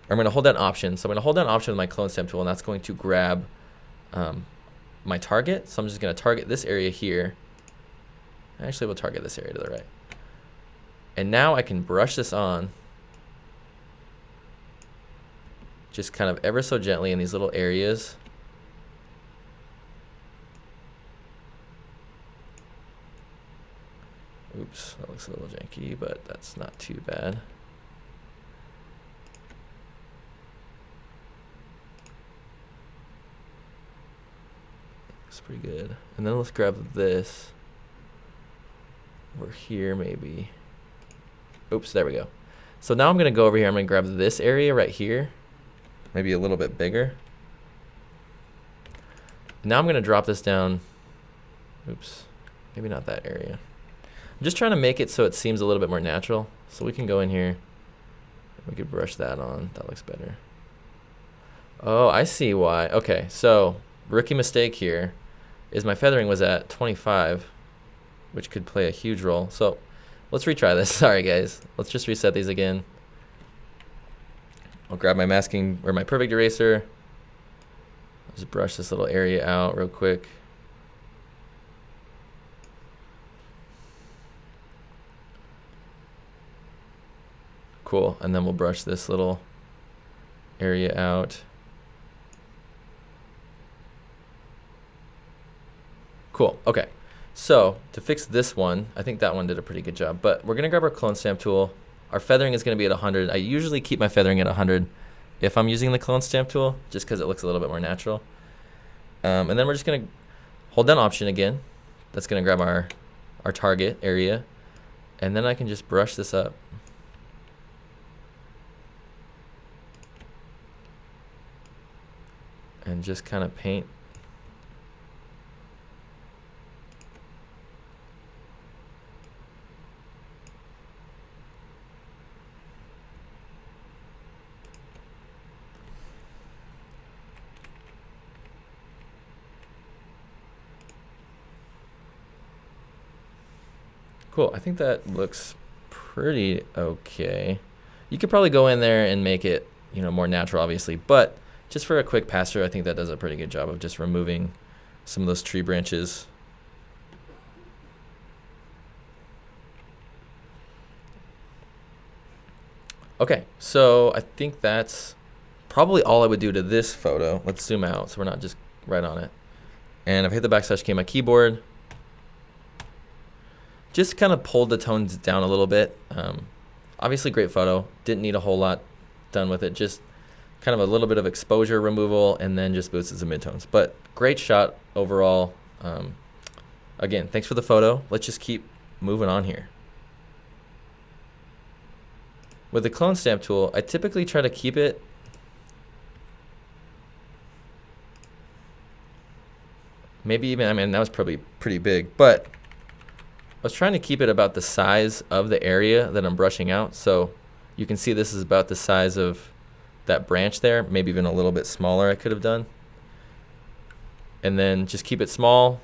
or I'm going to hold down Option. So I'm going to hold down Option with my clone stamp tool, and that's going to grab my target. So I'm just going to target this area here. Actually, we'll target this area to the right. And now I can brush this on, just kind of ever so gently in these little areas. Oops, that looks a little janky, but that's not too bad. Looks pretty good. And then let's grab this over here maybe. Oops, there we go. So now I'm going to go over here. I'm going to grab this area right here, maybe a little bit bigger. Now I'm going to drop this down. Oops, maybe not that area. I'm just trying to make it so it seems a little bit more natural. So we can go in here. We could brush that on. That looks better. Oh, I see why. Okay, so rookie mistake here is my feathering was at 25, which could play a huge role. So let's retry this. Sorry, guys. Let's just reset these again. I'll grab my masking or my perfect eraser. Just brush this little area out real quick. Cool, and then we'll brush this little area out. Cool, okay. So to fix this one, I think that one did a pretty good job, but we're gonna grab our clone stamp tool. Our feathering is gonna be at 100. I usually keep my feathering at 100 if I'm using the clone stamp tool, just because it looks a little bit more natural. And then we're just gonna hold down Option again. That's gonna grab our target area, and then I can just brush this up. And just kind of paint. Cool, I think that looks pretty okay. You could probably go in there and make it, you know, more natural, obviously, but just for a quick pass through, I think that does a pretty good job of just removing some of those tree branches. Okay, so I think that's probably all I would do to this photo. Let's zoom out so we're not just right on it. And I've hit the backslash key on my keyboard. Just kind of pulled the tones down a little bit. Obviously great photo, didn't need a whole lot done with it, just kind of a little bit of exposure removal and then just boosted some midtones. But great shot overall. Again, thanks for the photo. Let's just keep moving on here. With the clone stamp tool, I typically try to keep it maybe even, I mean, that was probably pretty big, but I was trying to keep it about the size of the area that I'm brushing out. So you can see this is about the size of that branch there, maybe even a little bit smaller I could have done. And then just keep it small.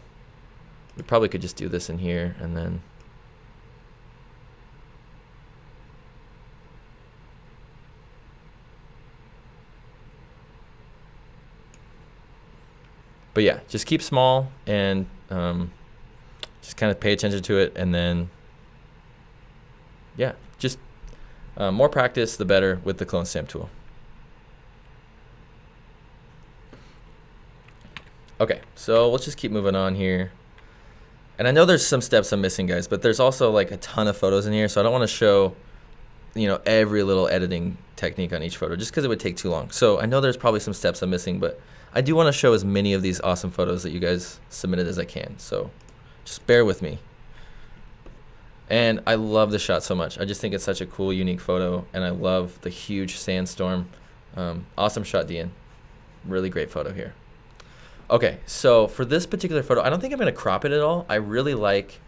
We probably could just do this in here and then. But yeah, just keep small and just kind of pay attention to it, and then yeah, just more practice the better with the clone stamp tool. Okay, so let's just keep moving on here. And I know there's some steps I'm missing, guys, but there's also like a ton of photos in here, so I don't want to show, you know, every little editing technique on each photo just because it would take too long. So I know there's probably some steps I'm missing, but I do want to show as many of these awesome photos that you guys submitted as I can. So just bear with me. And I love the shot so much. I just think it's such a cool, unique photo, and I love the huge sandstorm. Awesome shot, Dean. Really great photo here. Okay, so for this particular photo, I don't think I'm going to crop it at all. I really like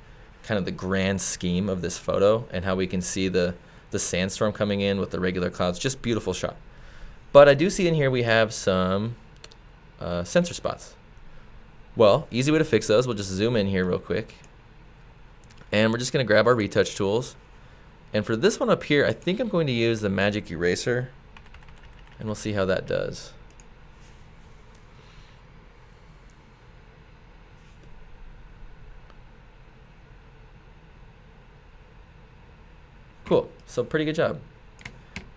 kind of the grand scheme of this photo and how we can see the sandstorm coming in with the regular clouds. Just beautiful shot. But I do see in here we have some sensor spots. Well, easy way to fix those. We'll just zoom in here real quick. And we're just going to grab our retouch tools. And for this one up here, I think I'm going to use the magic eraser. And we'll see how that does. Cool, so pretty good job.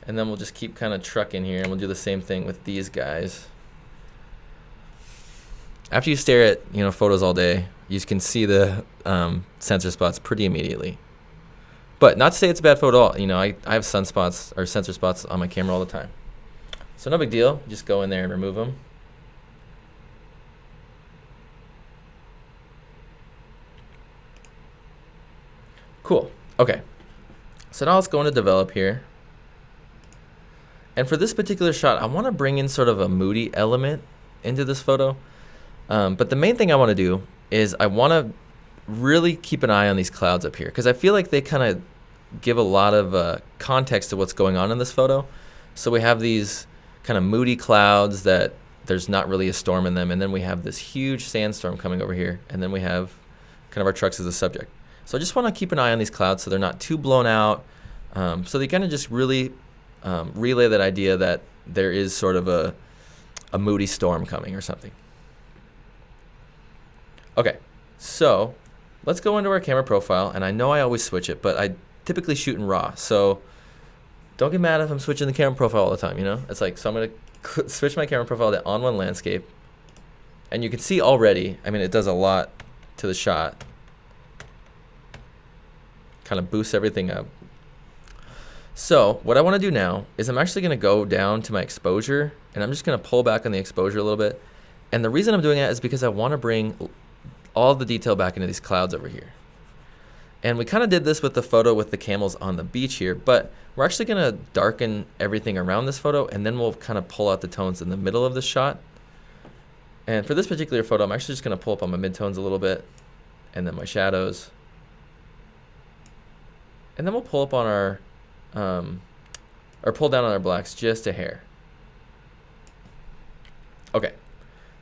And then we'll just keep kind of trucking here, and we'll do the same thing with these guys. After you stare at, you know, photos all day, you can see the sensor spots pretty immediately. But not to say it's a bad photo at all. You know, I have sunspots or sensor spots on my camera all the time. So no big deal, just go in there and remove them. Cool, okay. So now let's go into develop here. And for this particular shot, I want to bring in sort of a moody element into this photo. But the main thing I want to do is I want to really keep an eye on these clouds up here, because I feel like they kind of give a lot of context to what's going on in this photo. So we have these kind of moody clouds that there's not really a storm in them. And then we have this huge sandstorm coming over here. And then we have kind of our trucks as a subject. So I just want to keep an eye on these clouds so they're not too blown out. So they kind of just really relay that idea that there is sort of a moody storm coming or something. Okay, so let's go into our camera profile. And I know I always switch it, but I typically shoot in RAW. So don't get mad if I'm switching the camera profile all the time, you know? It's like, so I'm going to switch my camera profile to ON1 Landscape. And you can see already, I mean, it does a lot to the shot. Kind of boosts everything up. So what I want to do now is I'm actually going to go down to my exposure, and I'm just going to pull back on the exposure a little bit. And the reason I'm doing that is because I want to bring all the detail back into these clouds over here. And we kind of did this with the photo with the camels on the beach here, but we're actually going to darken everything around this photo, and then we'll kind of pull out the tones in the middle of the shot. And for this particular photo, I'm actually just going to pull up on my midtones a little bit, and then my shadows. And then we'll pull up on our, or pull down on our blacks just a hair. Okay,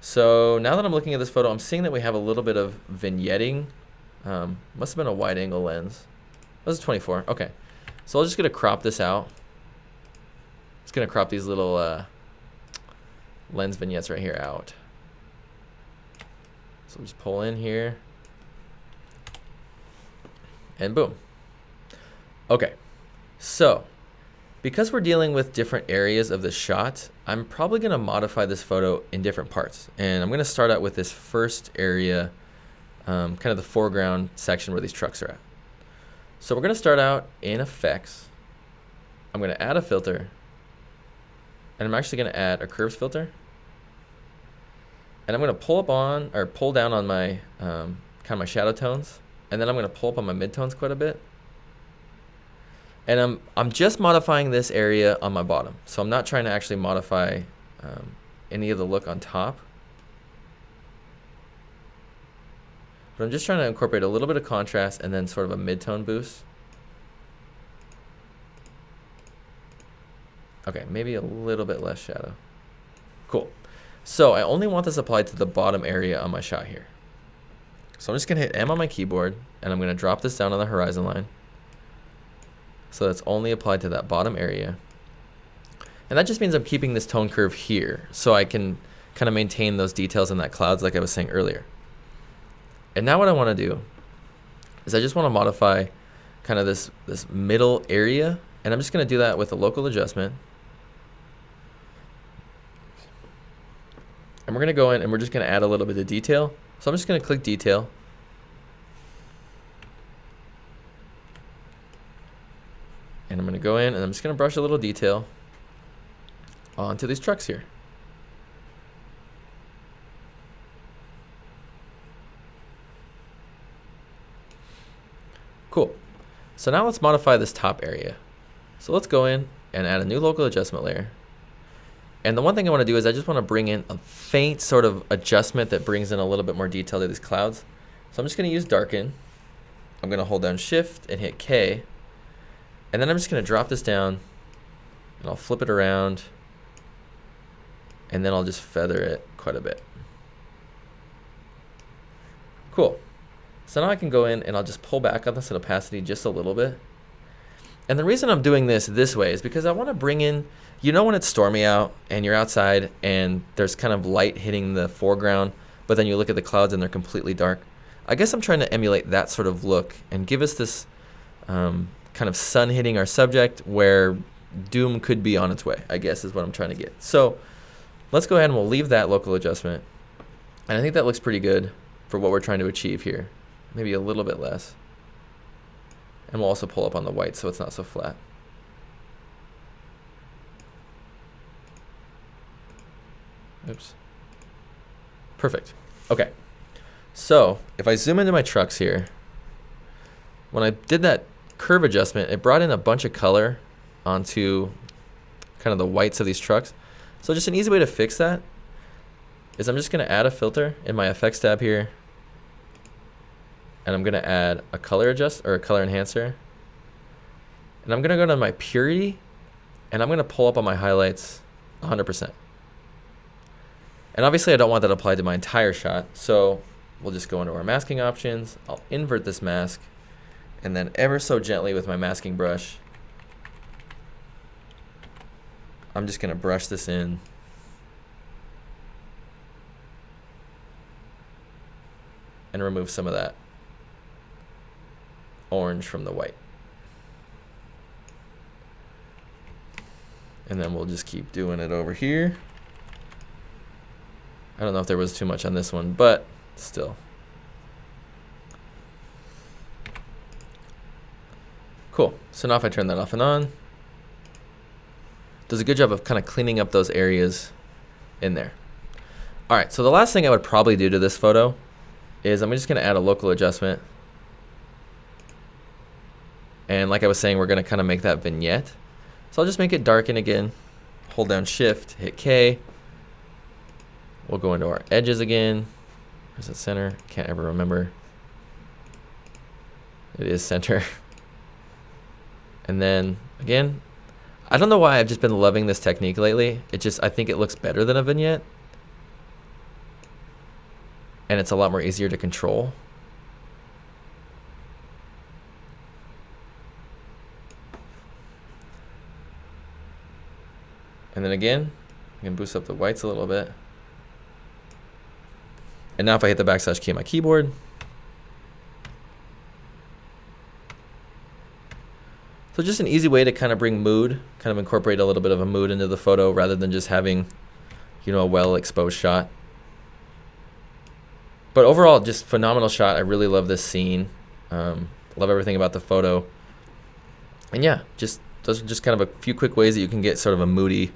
so now that I'm looking at this photo, I'm seeing that we have a little bit of vignetting. Must have been a wide angle lens. This is 24, okay. So I'm just gonna crop this out. Just gonna crop these little lens vignettes right here out. So just pull in here. And boom. Okay, so because we're dealing with different areas of the shot, I'm probably gonna modify this photo in different parts. And I'm gonna start out with this first area, kind of the foreground section where these trucks are at. So we're gonna start out in effects. I'm gonna add a filter, and I'm actually gonna add a curves filter. And I'm gonna pull up on, or pull down on my, kind of my shadow tones. And then I'm gonna pull up on my midtones quite a bit. And I'm just modifying this area on my bottom. So I'm not trying to actually modify any of the look on top. But I'm just trying to incorporate a little bit of contrast and then sort of a mid-tone boost. Okay, maybe a little bit less shadow. Cool. So I only want this applied to the bottom area on my shot here. So I'm just gonna hit M on my keyboard, and I'm gonna drop this down on the horizon line. So that's only applied to that bottom area. And that just means I'm keeping this tone curve here, so I can kind of maintain those details in that clouds like I was saying earlier. And now what I want to do is I just want to modify kind of this middle area, and I'm just going to do that with a local adjustment. And we're going to go in and we're just going to add a little bit of detail. So I'm just going to click detail. And I'm going to go in and I'm just going to brush a little detail onto these trucks here. Cool. So now let's modify this top area. So let's go in and add a new local adjustment layer. And the one thing I want to do is I just want to bring in a faint sort of adjustment that brings in a little bit more detail to these clouds. So I'm just going to use darken. I'm going to hold down shift and hit K. And then I'm just going to drop this down, and I'll flip it around, and then I'll just feather it quite a bit. Cool. So now I can go in and I'll just pull back on this opacity just a little bit. And the reason I'm doing this way is because I want to bring in, you know, when it's stormy out and you're outside and there's kind of light hitting the foreground, but then you look at the clouds and they're completely dark. I guess I'm trying to emulate that sort of look and give us this kind of sun hitting our subject where doom could be on its way, I guess is what I'm trying to get. So let's go ahead and we'll leave that local adjustment. And I think that looks pretty good for what we're trying to achieve here. Maybe a little bit less. And we'll also pull up on the white so it's not so flat. Oops. Perfect. Okay. So if I zoom into my trucks here, when I did that curve adjustment, it brought in a bunch of color onto kind of the whites of these trucks. So just an easy way to fix that is I'm just going to add a filter in my effects tab here, and I'm going to add a color or a color enhancer, and I'm going to go to my purity, and I'm going to pull up on my highlights 100%. And obviously I don't want that applied to my entire shot, so we'll just go into our masking options. I'll invert this mask, and then ever so gently with my masking brush, I'm just going to brush this in. And remove some of that orange from the white. And then we'll just keep doing it over here. I don't know if there was too much on this one, but still. Cool. So now if I turn that off and on, does a good job of kind of cleaning up those areas in there. All right, so the last thing I would probably do to this photo is I'm just going to add a local adjustment. And like I was saying, we're going to kind of make that vignette. So I'll just make it darken again. Hold down Shift, hit K. We'll go into our edges again. Where's the center? Can't ever remember. It is center. And then again, I don't know why I've just been loving this technique lately. I think it looks better than a vignette. And it's a lot more easier to control. And then again, I can boost up the whites a little bit. And now if I hit the backslash key on my keyboard, so just an easy way to kind of bring mood, kind of incorporate a little bit of a mood into the photo rather than just having, you know, a well exposed shot. But overall, just phenomenal shot. I really love this scene. Love everything about the photo. And yeah, those are just kind of a few quick ways that you can get sort of a moody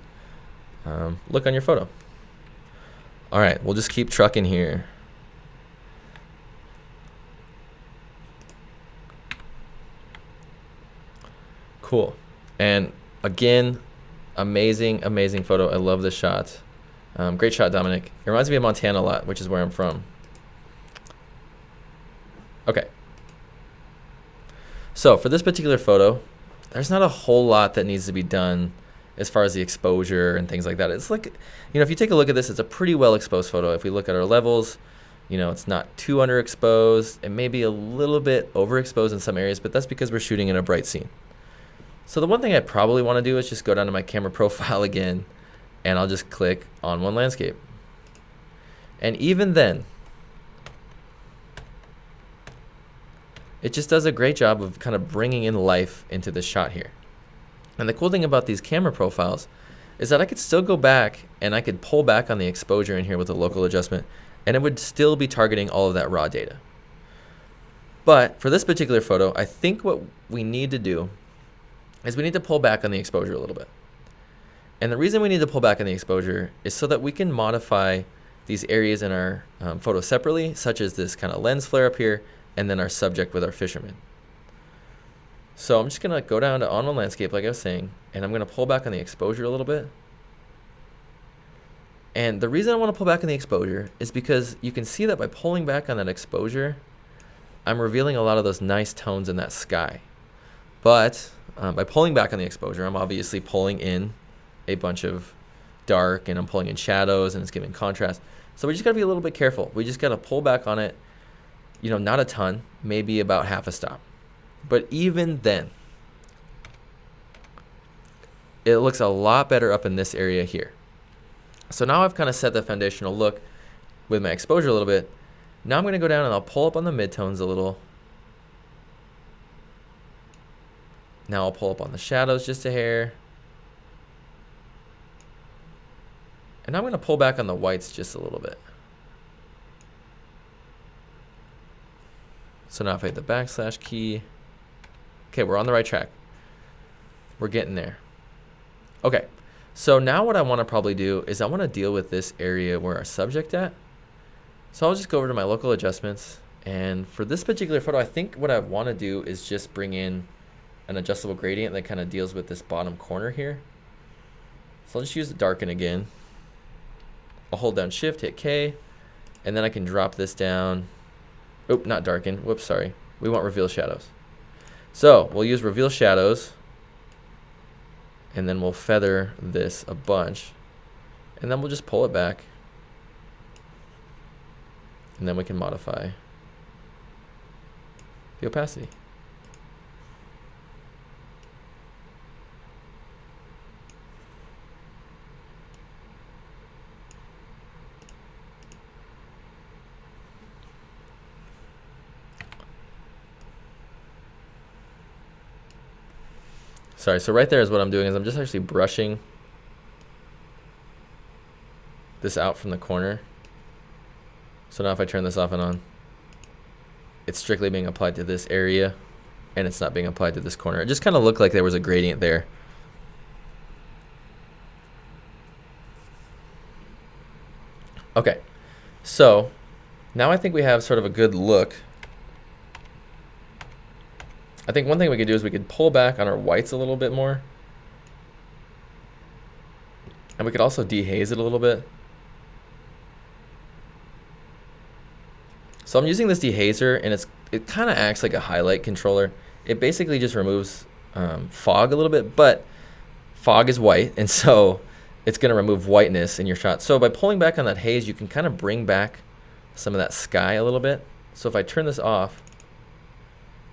look on your photo. All right, we'll just keep trucking here. Cool. And again, amazing, amazing photo. I love this shot. Great shot, Dominic. It reminds me of Montana a lot, which is where I'm from. Okay. So for this particular photo, there's not a whole lot that needs to be done as far as the exposure and things like that. It's like, you know, if you take a look at this, it's a pretty well exposed photo. If we look at our levels, you know, it's not too underexposed. It may be a little bit overexposed in some areas, but that's because we're shooting in a bright scene. So the one thing I probably want to do is just go down to my camera profile again, and I'll just click ON1 Landscape. And even then, it just does a great job of kind of bringing in life into this shot here. And the cool thing about these camera profiles is that I could still go back and I could pull back on the exposure in here with a local adjustment, and it would still be targeting all of that raw data. But for this particular photo, I think what we need to do is we need to pull back on the exposure a little bit. And the reason we need to pull back on the exposure is so that we can modify these areas in our photo separately, such as this kind of lens flare up here, and then our subject with our fisherman. So I'm just gonna go down to ON1 Landscape, like I was saying, and I'm gonna pull back on the exposure a little bit. And the reason I wanna pull back on the exposure is because you can see that by pulling back on that exposure, I'm revealing a lot of those nice tones in that sky. But by pulling back on the exposure, I'm obviously pulling in a bunch of dark, and I'm pulling in shadows, and it's giving contrast. So we just gotta be a little bit careful. We just gotta pull back on it, you know, not a ton, maybe about half a stop. But even then, it looks a lot better up in this area here. So now I've kind of set the foundational look with my exposure a little bit. Now I'm going to go down and I'll pull up on the midtones a little. Now I'll pull up on the shadows just a hair. And I'm going to pull back on the whites just a little bit. So now if I hit the backslash key, okay, we're on the right track. We're getting there. Okay, so now what I want to probably do is I want to deal with this area where our subject at. So I'll just go over to my local adjustments, and for this particular photo, I think what I want to do is just bring in an adjustable gradient that kind of deals with this bottom corner here. So I'll just use the darken again. I'll hold down Shift, hit K, and then I can drop this down. Oh, not darken. Whoops, sorry. We want reveal shadows. So we'll use reveal shadows, and then we'll feather this a bunch. And then we'll just pull it back. And then we can modify the opacity. Sorry, so right there is what I'm doing is I'm just actually brushing this out from the corner. So now if I turn this off and on, it's strictly being applied to this area and it's not being applied to this corner. It just kind of looked like there was a gradient there. Okay, so now I think we have sort of a good look. I think one thing we could do is we could pull back on our whites a little bit more. And we could also dehaze it a little bit. So I'm using this dehazer, and it kind of acts like a highlight controller. It basically just removes fog a little bit, but fog is white, and so it's going to remove whiteness in your shot. So by pulling back on that haze, you can kind of bring back some of that sky a little bit. So if I turn this off,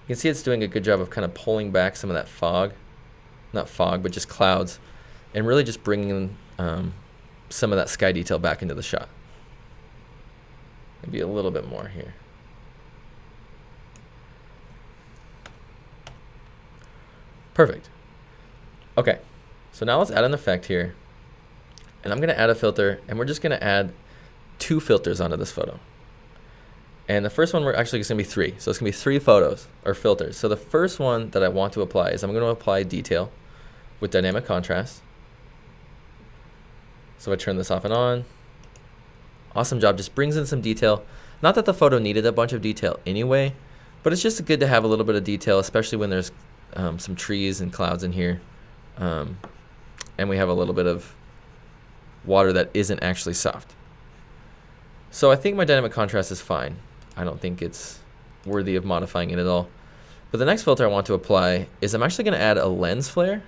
you can see it's doing a good job of kind of pulling back some of that fog, not fog, but just clouds, and really just bringing some of that sky detail back into the shot. Maybe a little bit more here. Perfect. Okay, so now let's add an effect here. And I'm going to add a filter, and we're just going to add 2 filters onto this photo. And the first one, we're actually going to be 3. So it's going to be 3 photos or filters. So the first one that I want to apply is I'm going to apply detail with dynamic contrast. So I turn this off and on. Awesome job. Just brings in some detail. Not that the photo needed a bunch of detail anyway, but it's just good to have a little bit of detail, especially when there's some trees and clouds in here. And we have a little bit of water that isn't actually soft. So I think my dynamic contrast is fine. I don't think it's worthy of modifying it at all. But the next filter I want to apply is I'm actually going to add a lens flare.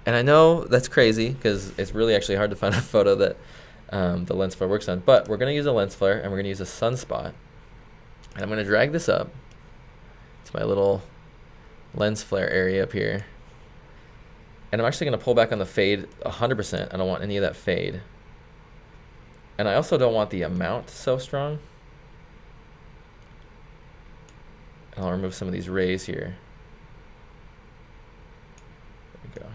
And I know that's crazy because it's really actually hard to find a photo that the lens flare works on. But we're going to use a lens flare, and we're going to use a sunspot. And I'm going to drag this up to my little lens flare area up here. And I'm actually going to pull back on the fade 100%. I don't want any of that fade. And I also don't want the amount so strong. And I'll remove some of these rays here. There we go.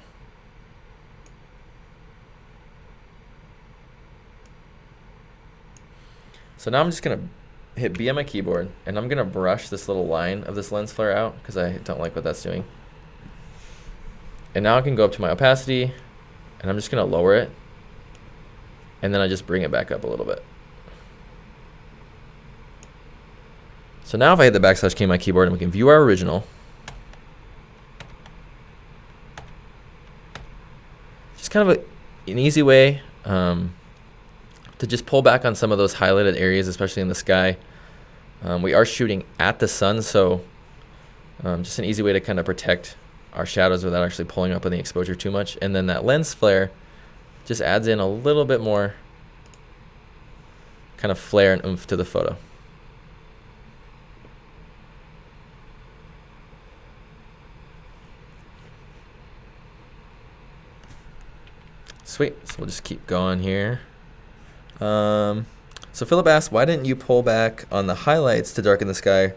So now I'm just going to hit B on my keyboard, and I'm going to brush this little line of this lens flare out because I don't like what that's doing. And now I can go up to my opacity, and I'm just going to lower it. And then I just bring it back up a little bit. So now if I hit the backslash key on my keyboard and we can view our original, just kind of an easy way to just pull back on some of those highlighted areas, especially in the sky. We are shooting at the sun, so just an easy way to kind of protect our shadows without actually pulling up on the exposure too much. And then that lens flare just adds in a little bit more kind of flair and oomph to the photo. Sweet, so we'll just keep going here. So Philip asked, why didn't you pull back on the highlights to darken the sky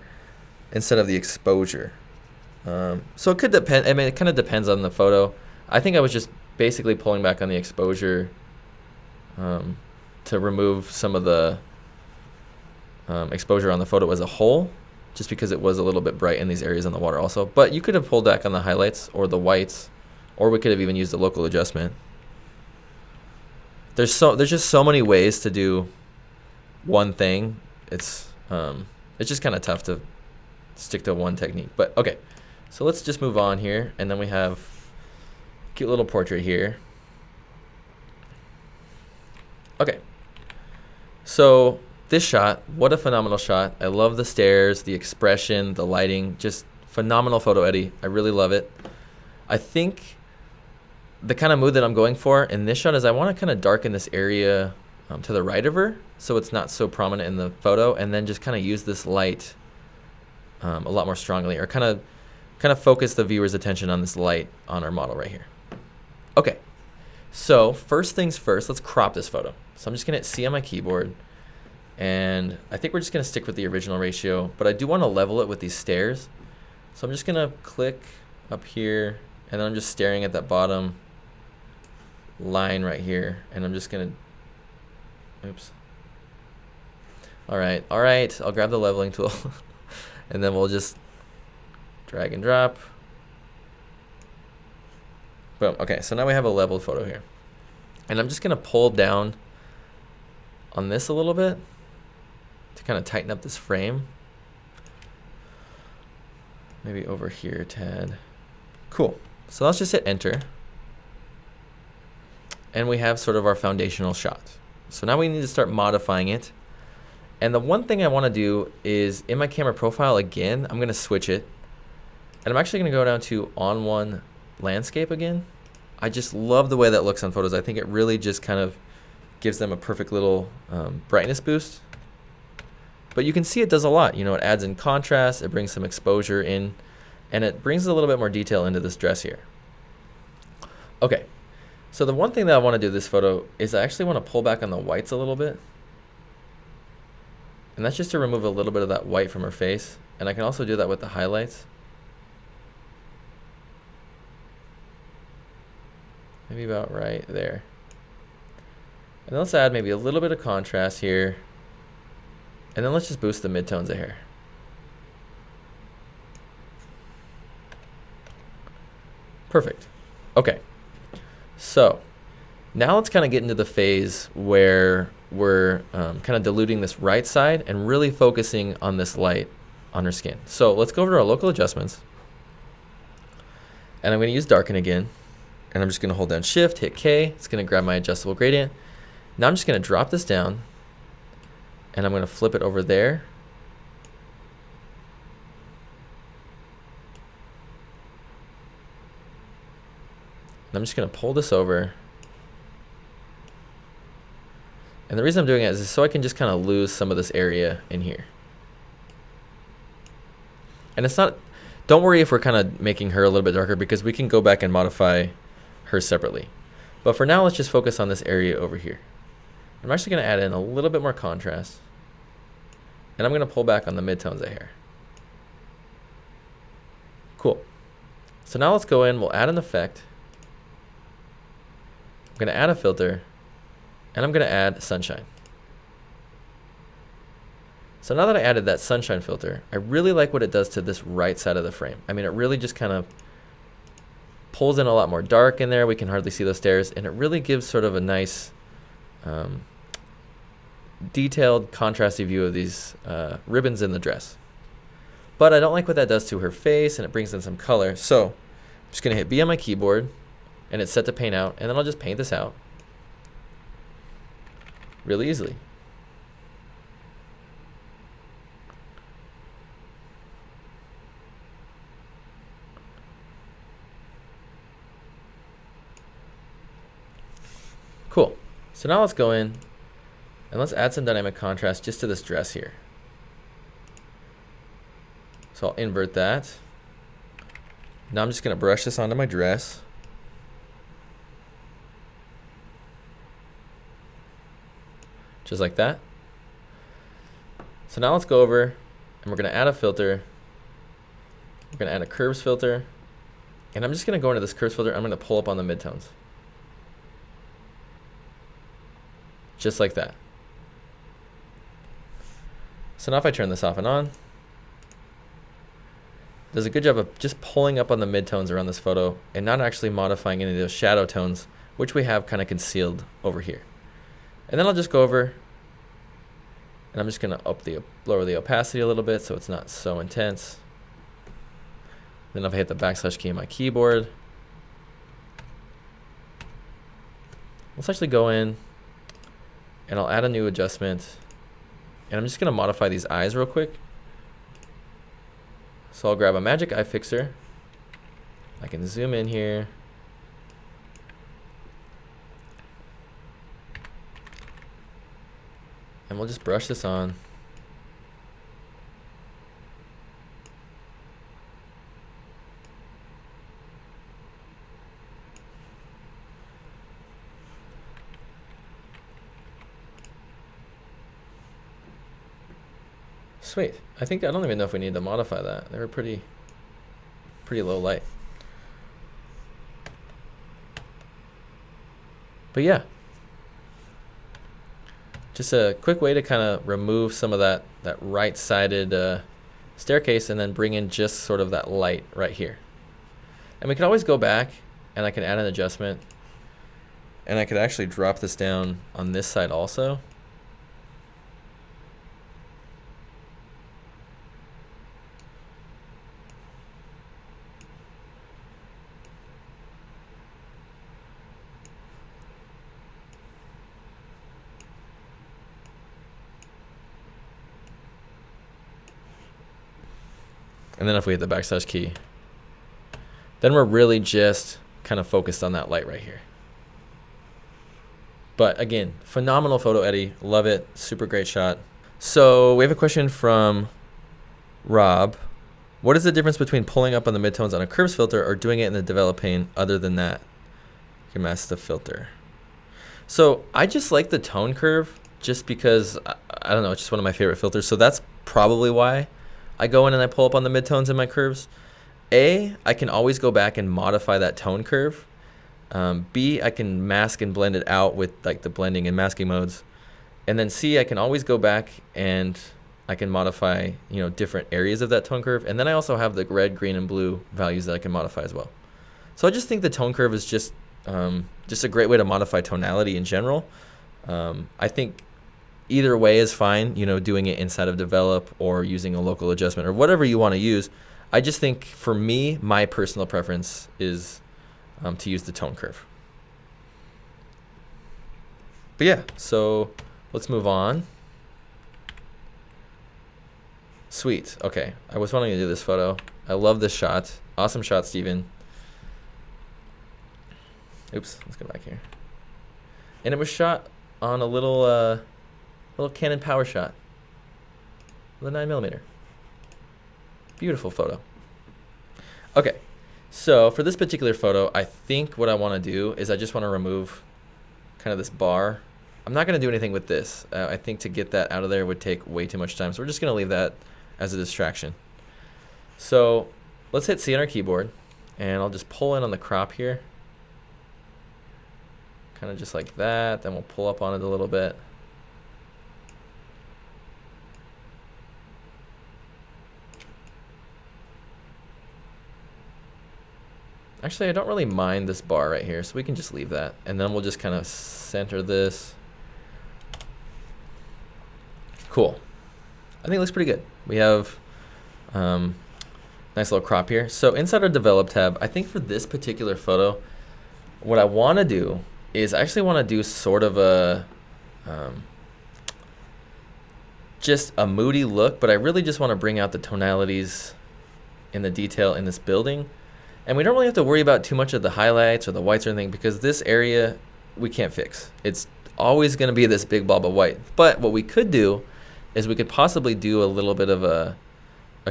instead of the exposure? So it could depend. I mean, it kind of depends on the photo. I think I was just basically pulling back on the exposure to remove some of the exposure on the photo as a whole, just because it was a little bit bright in these areas on the water also. But you could have pulled back on the highlights or the whites, or we could have even used a local adjustment. There's just so many ways to do one thing. It's just kind of tough to stick to one technique. But okay, so let's just move on here, and then we have a cute little portrait here. Okay, so this shot, what a phenomenal shot. I love the stairs, the expression, the lighting, just phenomenal photo edit. I really love it. I think the kind of mood that I'm going for in this shot is I want to kind of darken this area to the right of her so it's not so prominent in the photo, and then just kind of use this light a lot more strongly, or kind of focus the viewer's attention on this light on our model right here. Okay, so first things first, let's crop this photo. So I'm just going to hit C on my keyboard, and I think we're just going to stick with the original ratio, but I do want to level it with these stairs. So I'm just going to click up here, and then I'm just staring at that bottom line right here, and I'm just going to, oops. All right, I'll grab the leveling tool, and then we'll just drag and drop. Boom. Okay, so now we have a leveled photo here. And I'm just going to pull down on this a little bit to kind of tighten up this frame. Maybe over here a tad. Cool. So let's just hit enter. And we have sort of our foundational shot. So now we need to start modifying it. And the one thing I want to do is in my camera profile again, I'm going to switch it. And I'm actually going to go down to ON1 landscape again. I just love the way that looks on photos. I think it really just kind of gives them a perfect little brightness boost. But you can see it does a lot. You know, it adds in contrast, it brings some exposure in, and it brings a little bit more detail into this dress here. Okay, so the one thing that I want to do with this photo is I actually want to pull back on the whites a little bit. And that's just to remove a little bit of that white from her face. And I can also do that with the highlights. Maybe about right there. And then let's add maybe a little bit of contrast here. And then let's just boost the midtones of hair. Perfect. Okay. So now let's kind of get into the phase where we're kind of diluting this right side and really focusing on this light on her skin. So let's go over to our local adjustments. And I'm going to use darken again. And I'm just going to hold down shift, hit K. It's going to grab my adjustable gradient. Now I'm just going to drop this down. And I'm going to flip it over there. And I'm just going to pull this over. And the reason I'm doing it is so I can just kind of lose some of this area in here. And it's not, don't worry if we're kind of making her a little bit darker, because we can go back and modify her separately. But for now, let's just focus on this area over here. I'm actually going to add in a little bit more contrast. And I'm going to pull back on the midtones of hair. Cool. So now let's go in, we'll add an effect. I'm going to add a filter. And I'm going to add sunshine. So now that I added that sunshine filter, I really like what it does to this right side of the frame. I mean, it really just kind of pulls in a lot more dark in there. We can hardly see those stairs. And it really gives sort of a nice detailed, contrasty view of these ribbons in the dress. But I don't like what that does to her face, and it brings in some color. So I'm just going to hit B on my keyboard, and it's set to paint out. And then I'll just paint this out really easily. Cool. So now let's go in and let's add some dynamic contrast just to this dress here. So I'll invert that. Now I'm just going to brush this onto my dress. Just like that. So now let's go over and we're going to add a filter. We're going to add a curves filter. And I'm just going to go into this curves filter. I'm going to pull up on the midtones. Just like that. So now if I turn this off and on, it does a good job of just pulling up on the midtones around this photo and not actually modifying any of those shadow tones, which we have kind of concealed over here. And then I'll just go over and I'm just going to lower the opacity a little bit so it's not so intense. Then if I hit the backslash key on my keyboard, let's actually go in and I'll add a new adjustment. And I'm just going to modify these eyes real quick. So I'll grab a magic eye fixer. I can zoom in here. And we'll just brush this on. Sweet. I don't even know if we need to modify that. They were pretty low light. But yeah, just a quick way to kind of remove some of that right-sided staircase and then bring in just sort of that light right here. And we can always go back and I can add an adjustment, and I could actually drop this down on this side also. And then if we hit the backslash key, then we're really just kind of focused on that light right here. But again, phenomenal photo, Eddie. Love it. Super great shot. So we have a question from Rob. What is the difference between pulling up on the midtones on a curves filter or doing it in the develop pane? Other than that, you can mask the filter. So I just like the tone curve just because, I don't know, it's just one of my favorite filters. So that's probably why I go in and I pull up on the midtones in my curves. A, I can always go back and modify that tone curve. B, I can mask and blend it out with like the blending and masking modes. And then C, I can always go back and I can modify, different areas of that tone curve. And then I also have the red, green, and blue values that I can modify as well. So I just think the tone curve is just a great way to modify tonality in general. I think either way is fine, doing it inside of develop or using a local adjustment or whatever you want to use. I just think for me, my personal preference is to use the tone curve. But yeah, so let's move on. Sweet. Okay, I was wanting to do this photo. I love this shot. Awesome shot, Steven. Oops, let's go back here. And it was shot on a little Canon power shot with a 9mm. Beautiful photo. Okay, so for this particular photo, I think what I want to do is I just want to remove kind of this bar. I'm not going to do anything with this. I think to get that out of there would take way too much time, so we're just going to leave that as a distraction. So let's hit C on our keyboard, and I'll just pull in on the crop here. Kind of just like that, then we'll pull up on it a little bit. Actually, I don't really mind this bar right here, so we can just leave that. And then we'll just kind of center this. Cool. I think it looks pretty good. We have nice little crop here. So inside our develop tab, I think for this particular photo, what I want to do is I actually want to do sort of a just a moody look, but I really just want to bring out the tonalities in the detail in this building. And we don't really have to worry about too much of the highlights or the whites or anything, because this area we can't fix. It's always going to be this big blob of white. But what we could do is we could possibly do a little bit of a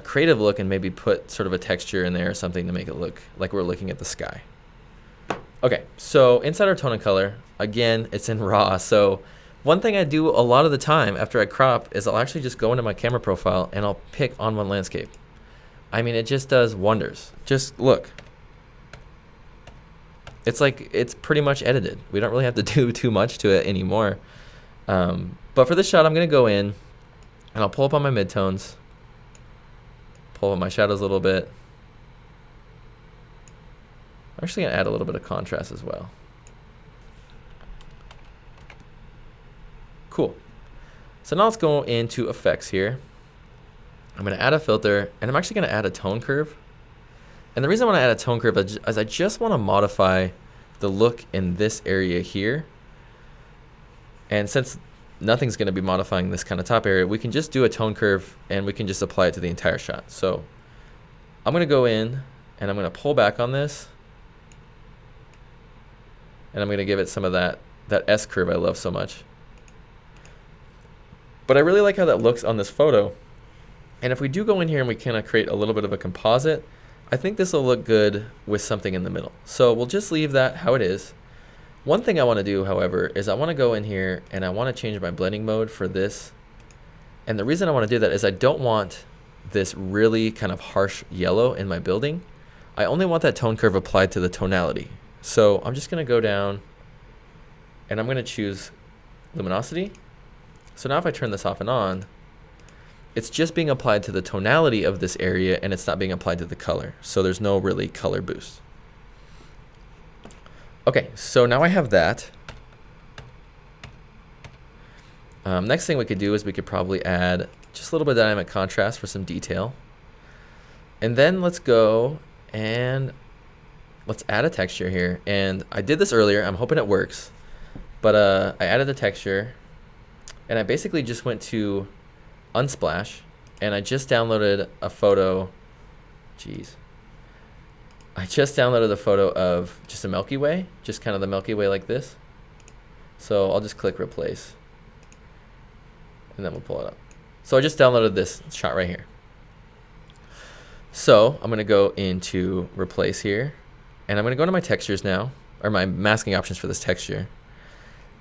creative look and maybe put sort of a texture in there or something to make it look like we're looking at the sky. Okay, so inside our tone and color, again, it's in raw. So one thing I do a lot of the time after I crop is I'll actually just go into my camera profile and I'll pick ON1 landscape. I mean, it just does wonders. Just look. It's like it's pretty much edited. We don't really have to do too much to it anymore. But for this shot, I'm going to go in and I'll pull up on my midtones, pull up my shadows a little bit. I'm actually going to add a little bit of contrast as well. Cool. So now let's go into effects here. I'm going to add a filter, and I'm actually going to add a tone curve. And the reason I want to add a tone curve is I just want to modify the look in this area here. And since nothing's going to be modifying this kind of top area, we can just do a tone curve and we can just apply it to the entire shot. So I'm going to go in and I'm going to pull back on this. And I'm going to give it some of that S curve I love so much. But I really like how that looks on this photo. And if we do go in here and we kind of create a little bit of a composite, I think this will look good with something in the middle. So we'll just leave that how it is. One thing I want to do, however, is I want to go in here and I want to change my blending mode for this. And the reason I want to do that is I don't want this really kind of harsh yellow in my building. I only want that tone curve applied to the tonality. So I'm just going to go down and I'm going to choose luminosity. So now if I turn this off and on, it's just being applied to the tonality of this area and it's not being applied to the color. So there's no really color boost. Okay, so now I have that. Next thing we could do is we could probably add just a little bit of dynamic contrast for some detail. And then let's go and let's add a texture here. And I did this earlier, I'm hoping it works. But I added the texture and I basically just went to Unsplash and I just downloaded a photo. Jeez. I just downloaded a photo of just a Milky Way, just kind of the Milky Way like this. So I'll just click replace and then we'll pull it up. So I just downloaded this shot right here. So I'm gonna go into replace here and I'm gonna go to my textures now, or my masking options for this texture.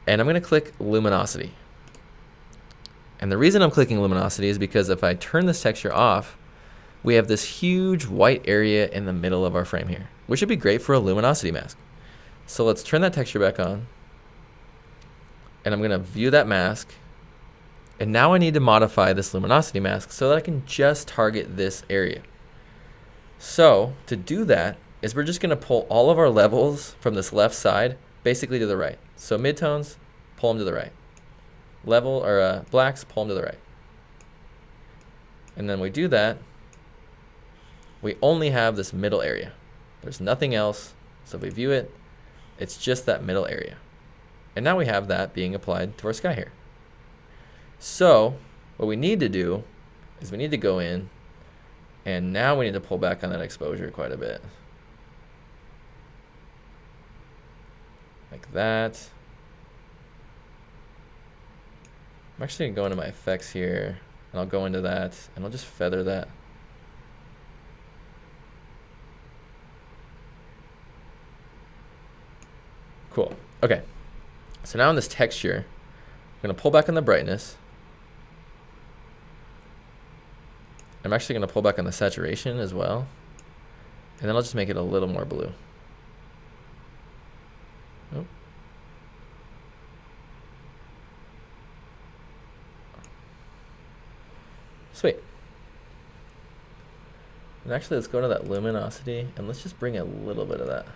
And I'm gonna click luminosity. And the reason I'm clicking luminosity is because if I turn this texture off, we have this huge white area in the middle of our frame here, which would be great for a luminosity mask. So let's turn that texture back on. And I'm gonna view that mask. And now I need to modify this luminosity mask so that I can just target this area. So to do that is we're just gonna pull all of our levels from this left side basically to the right. So midtones, pull them to the right. Level or blacks, pull them to the right. And then we do that, we only have this middle area. There's nothing else. So if we view it, it's just that middle area. And now we have that being applied to our sky here. So what we need to do is we need to go in and now we need to pull back on that exposure quite a bit. Like that. I'm actually going to go into my effects here and I'll go into that and I'll just feather that. Cool. Okay. So now in this texture, I'm going to pull back on the brightness. I'm actually going to pull back on the saturation as well. And then I'll just make it a little more blue. Oh. Sweet. And actually, let's go to that luminosity and let's just bring a little bit of that.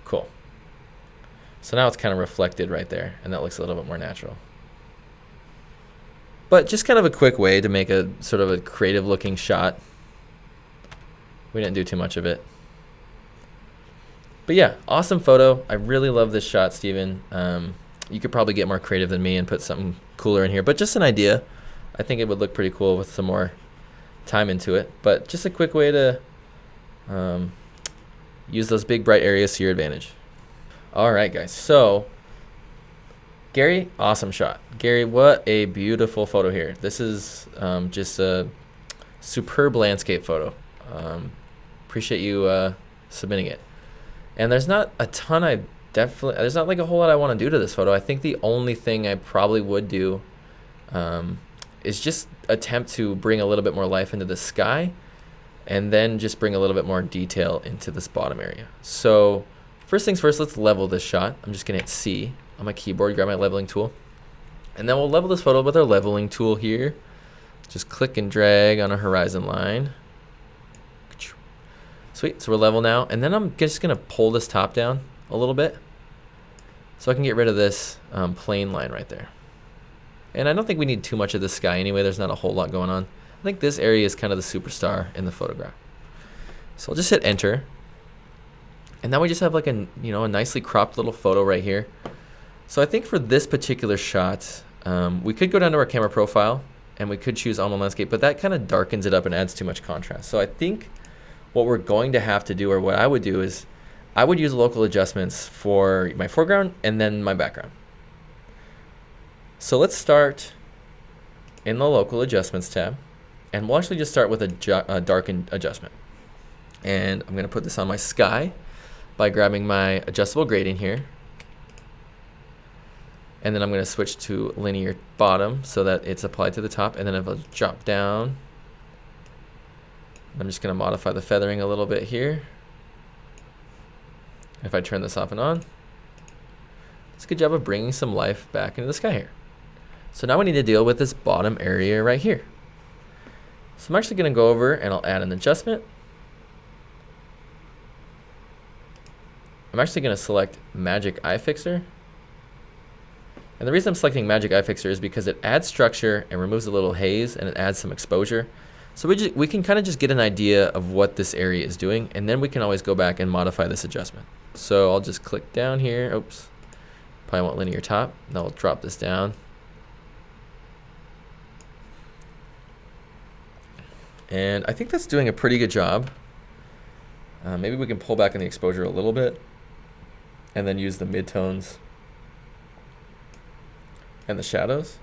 Cool. So now it's kind of reflected right there, and that looks a little bit more natural. But just kind of a quick way to make a sort of a creative looking shot. We didn't do too much of it. But yeah, awesome photo. I really love this shot, Steven. You could probably get more creative than me and put something cooler in here, but just an idea. I think it would look pretty cool with some more time into it. But just a quick way to use those big bright areas to your advantage. All right, guys. So Gary, awesome shot. Gary, what a beautiful photo here. This is just a superb landscape photo. Appreciate you submitting it. And there's not a ton there's not like a whole lot I want to do to this photo. I think the only thing I probably would do is just attempt to bring a little bit more life into the sky and then just bring a little bit more detail into this bottom area. So first things first, let's level this shot. I'm just gonna hit C on my keyboard, grab my leveling tool, and then we'll level this photo with our leveling tool here. Just click and drag on a horizon line. Sweet, so we're level now. And then I'm just gonna pull this top down a little bit so I can get rid of this plane line right there. And I don't think we need too much of this sky anyway. There's not a whole lot going on. I think this area is kind of the superstar in the photograph. So I'll just hit enter. And now we just have like a nicely cropped little photo right here. So I think for this particular shot, we could go down to our camera profile and we could choose on-one landscape, but that kind of darkens it up and adds too much contrast. So I think what we're going to have to do, or what I would do, is I would use local adjustments for my foreground and then my background. So let's start in the local adjustments tab, and we'll actually just start with a darken adjustment. And I'm going to put this on my sky by grabbing my adjustable gradient here. And then I'm going to switch to linear bottom so that it's applied to the top. And then if I drop down, I'm just going to modify the feathering a little bit here. If I turn this off and on, it's a good job of bringing some life back into the sky here. So now we need to deal with this bottom area right here. So I'm actually going to go over and I'll add an adjustment. I'm actually going to select Magic Eye Fixer. And the reason I'm selecting Magic Eye Fixer is because it adds structure and removes a little haze, and it adds some exposure. So we can kind of just get an idea of what this area is doing, and then we can always go back and modify this adjustment. So I'll just click down here. Oops. Probably want linear top. Now I'll drop this down. And I think that's doing a pretty good job. Maybe we can pull back on the exposure a little bit and then use the midtones and the shadows.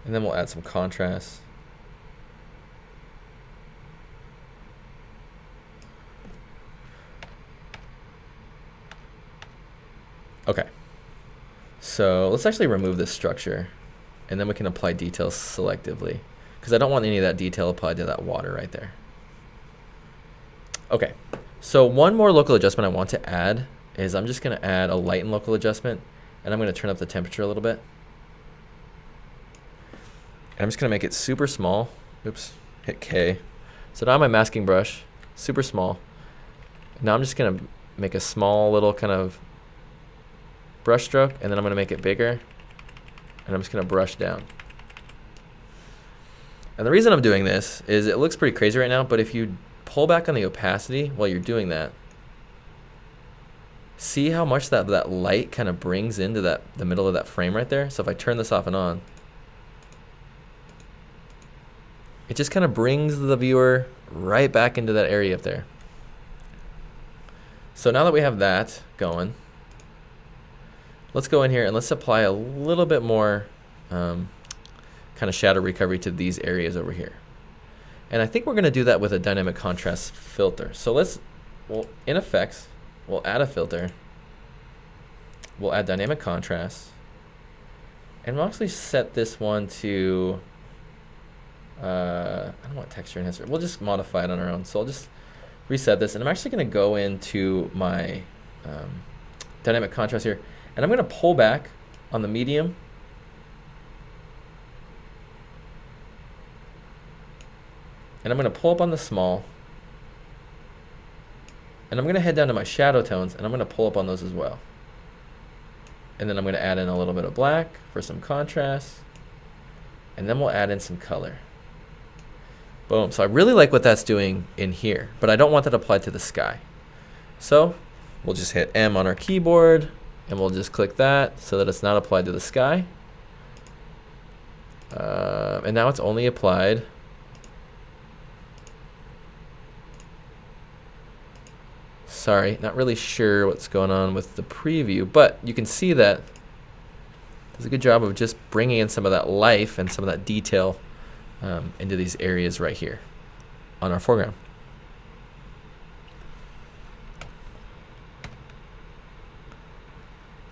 And then we'll add some contrast. Okay, so let's actually remove this structure, and then we can apply details selectively, because I don't want any of that detail applied to that water right there. Okay, so one more local adjustment I want to add is I'm just going to add a lighten local adjustment, and I'm going to turn up the temperature a little bit. And I'm just going to make it super small. Oops, hit K. So now on my masking brush, super small. Now I'm just going to make a small little kind of brush stroke, and then I'm going to make it bigger, and I'm just going to brush down. And the reason I'm doing this is it looks pretty crazy right now, but if you pull back on the opacity while you're doing that, see how much that light kind of brings into the middle of that frame right there? So if I turn this off and on, it just kind of brings the viewer right back into that area up there. So now that we have that going, let's go in here and let's apply a little bit more kind of shadow recovery to these areas over here. And I think we're going to do that with a dynamic contrast filter. So well, in effects, we'll add a filter. We'll add dynamic contrast. And we'll actually set this one to, I don't want texture enhancer. We'll just modify it on our own. So I'll just reset this. And I'm actually going to go into my dynamic contrast here. And I'm going to pull back on the medium. And I'm going to pull up on the small. And I'm going to head down to my shadow tones, and I'm going to pull up on those as well. And then I'm going to add in a little bit of black for some contrast. And then we'll add in some color. Boom. So I really like what that's doing in here, but I don't want that applied to the sky. So we'll just hit M on our keyboard. And we'll just click that so that it's not applied to the sky. And now it's only applied sorry, not really sure what's going on with the preview, but you can see that does a good job of just bringing in some of that life and some of that detail into these areas right here on our foreground.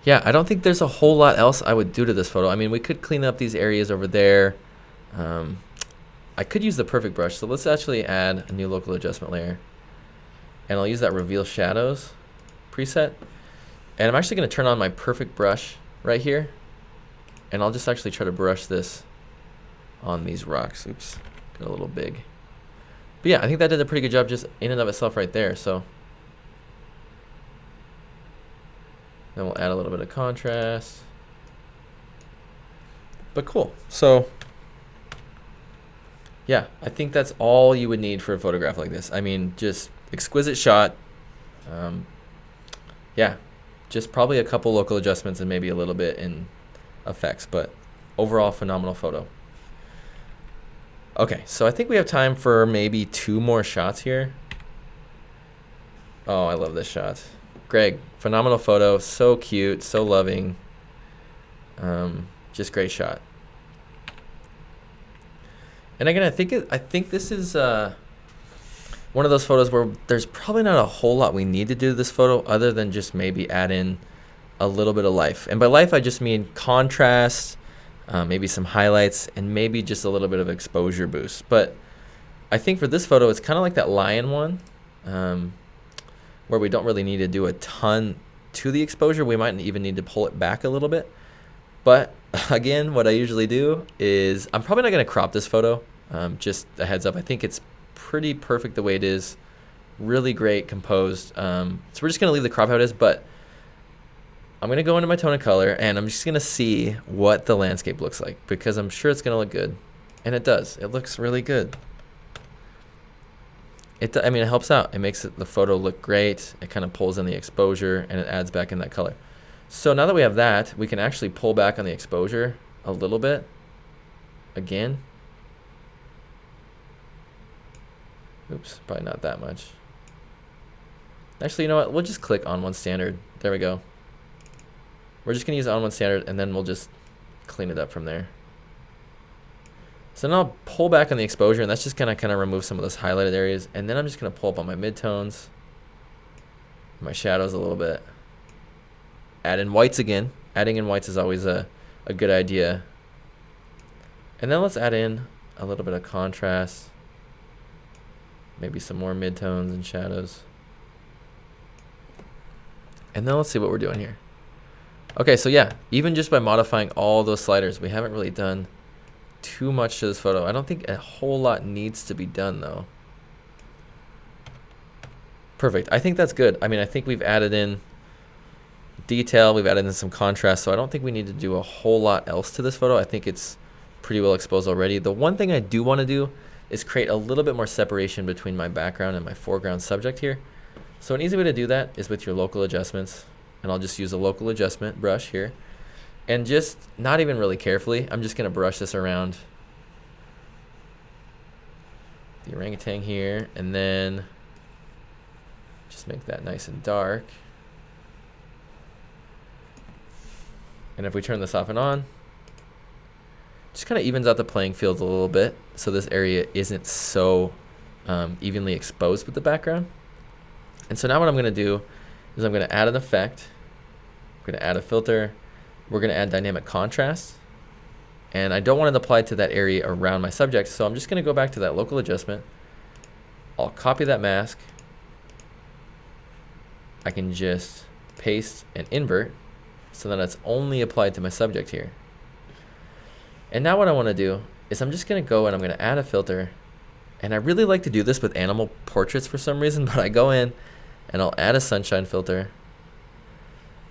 Yeah, I don't think there's a whole lot else I would do to this photo. I mean, we could clean up these areas over there. I could use the perfect brush. So let's actually add a new local adjustment layer. And I'll use that reveal shadows preset. And I'm actually going to turn on my perfect brush right here. And I'll just actually try to brush this on these rocks. Oops, got a little big. But yeah, I think that did a pretty good job just in and of itself right there. So then we'll add a little bit of contrast. But cool. So yeah, I think that's all you would need for a photograph like this. I mean, just exquisite shot. Yeah, just probably a couple local adjustments and maybe a little bit in effects, but overall phenomenal photo. Okay, so I think we have time for maybe 2 more shots here. Oh, I love this shot. Greg, phenomenal photo. So cute, so loving. Just great shot. And again, I think this is one of those photos where there's probably not a whole lot we need to do to this photo other than just maybe add in a little bit of life. And by life, I just mean contrast, maybe some highlights, and maybe just a little bit of exposure boost. But I think for this photo, it's kind of like that lion one, where we don't really need to do a ton to the exposure. We might even need to pull it back a little bit. But again, what I usually do is I'm probably not going to crop this photo. Just a heads up. I think it's pretty perfect the way it is. Really great, composed. So we're just going to leave the crop how it is, but I'm going to go into my tone and color, and I'm just going to see what the landscape looks like, because I'm sure it's going to look good. And it does. It looks really good. I mean, it helps out. It makes the photo look great. It kind of pulls in the exposure, and it adds back in that color. So now that we have that, we can actually pull back on the exposure a little bit. Again. Oops, probably not that much. Actually, you know what? We'll just click ON1 standard. There we go. We're just going to use ON1 standard, and then we'll just clean it up from there. So now I'll pull back on the exposure, and that's just going to kind of remove some of those highlighted areas. And then I'm just going to pull up on my midtones, my shadows a little bit. Add in whites again. Adding in whites is always a good idea. And then let's add in a little bit of contrast. Maybe some more midtones and shadows. And then let's see what we're doing here. Okay, so yeah, even just by modifying all those sliders, we haven't really done too much to this photo. I don't think a whole lot needs to be done though. Perfect. I think that's good. I mean, I think we've added in detail, we've added in some contrast, so I don't think we need to do a whole lot else to this photo. I think it's pretty well exposed already. The one thing I do want to do is create a little bit more separation between my background and my foreground subject here. So an easy way to do that is with your local adjustments, and I'll just use a local adjustment brush here, and just not even really carefully, I'm just going to brush this around the orangutan here, and then just make that nice and dark. And if we turn this off and on, just kind of evens out the playing field a little bit, so this area isn't so evenly exposed with the background. And so now what I'm going to do is I'm going to add an effect. I'm going to add a filter. We're going to add dynamic contrast. And I don't want it applied to that area around my subject, so I'm just going to go back to that local adjustment. I'll copy that mask. I can just paste and invert so that it's only applied to my subject here. And now what I want to do is I'm just going to go and I'm going to add a filter. And I really like to do this with animal portraits for some reason, but I go in and I'll add a sunshine filter.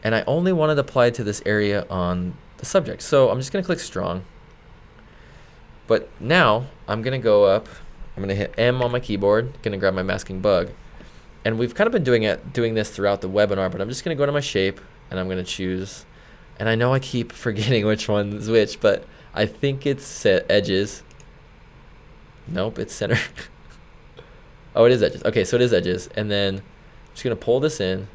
And I only want it applied to this area on the subject. So I'm just going to click strong. But now I'm going to go up, I'm going to hit M on my keyboard, going to grab my masking bug. And we've kind of been doing this throughout the webinar, but I'm just going to go to my shape and I'm going to choose, and I know I keep forgetting which one is which, but I think it's edges. Nope, it's center. Oh, it is edges. Okay, so it is edges. And then I'm just going to pull this in.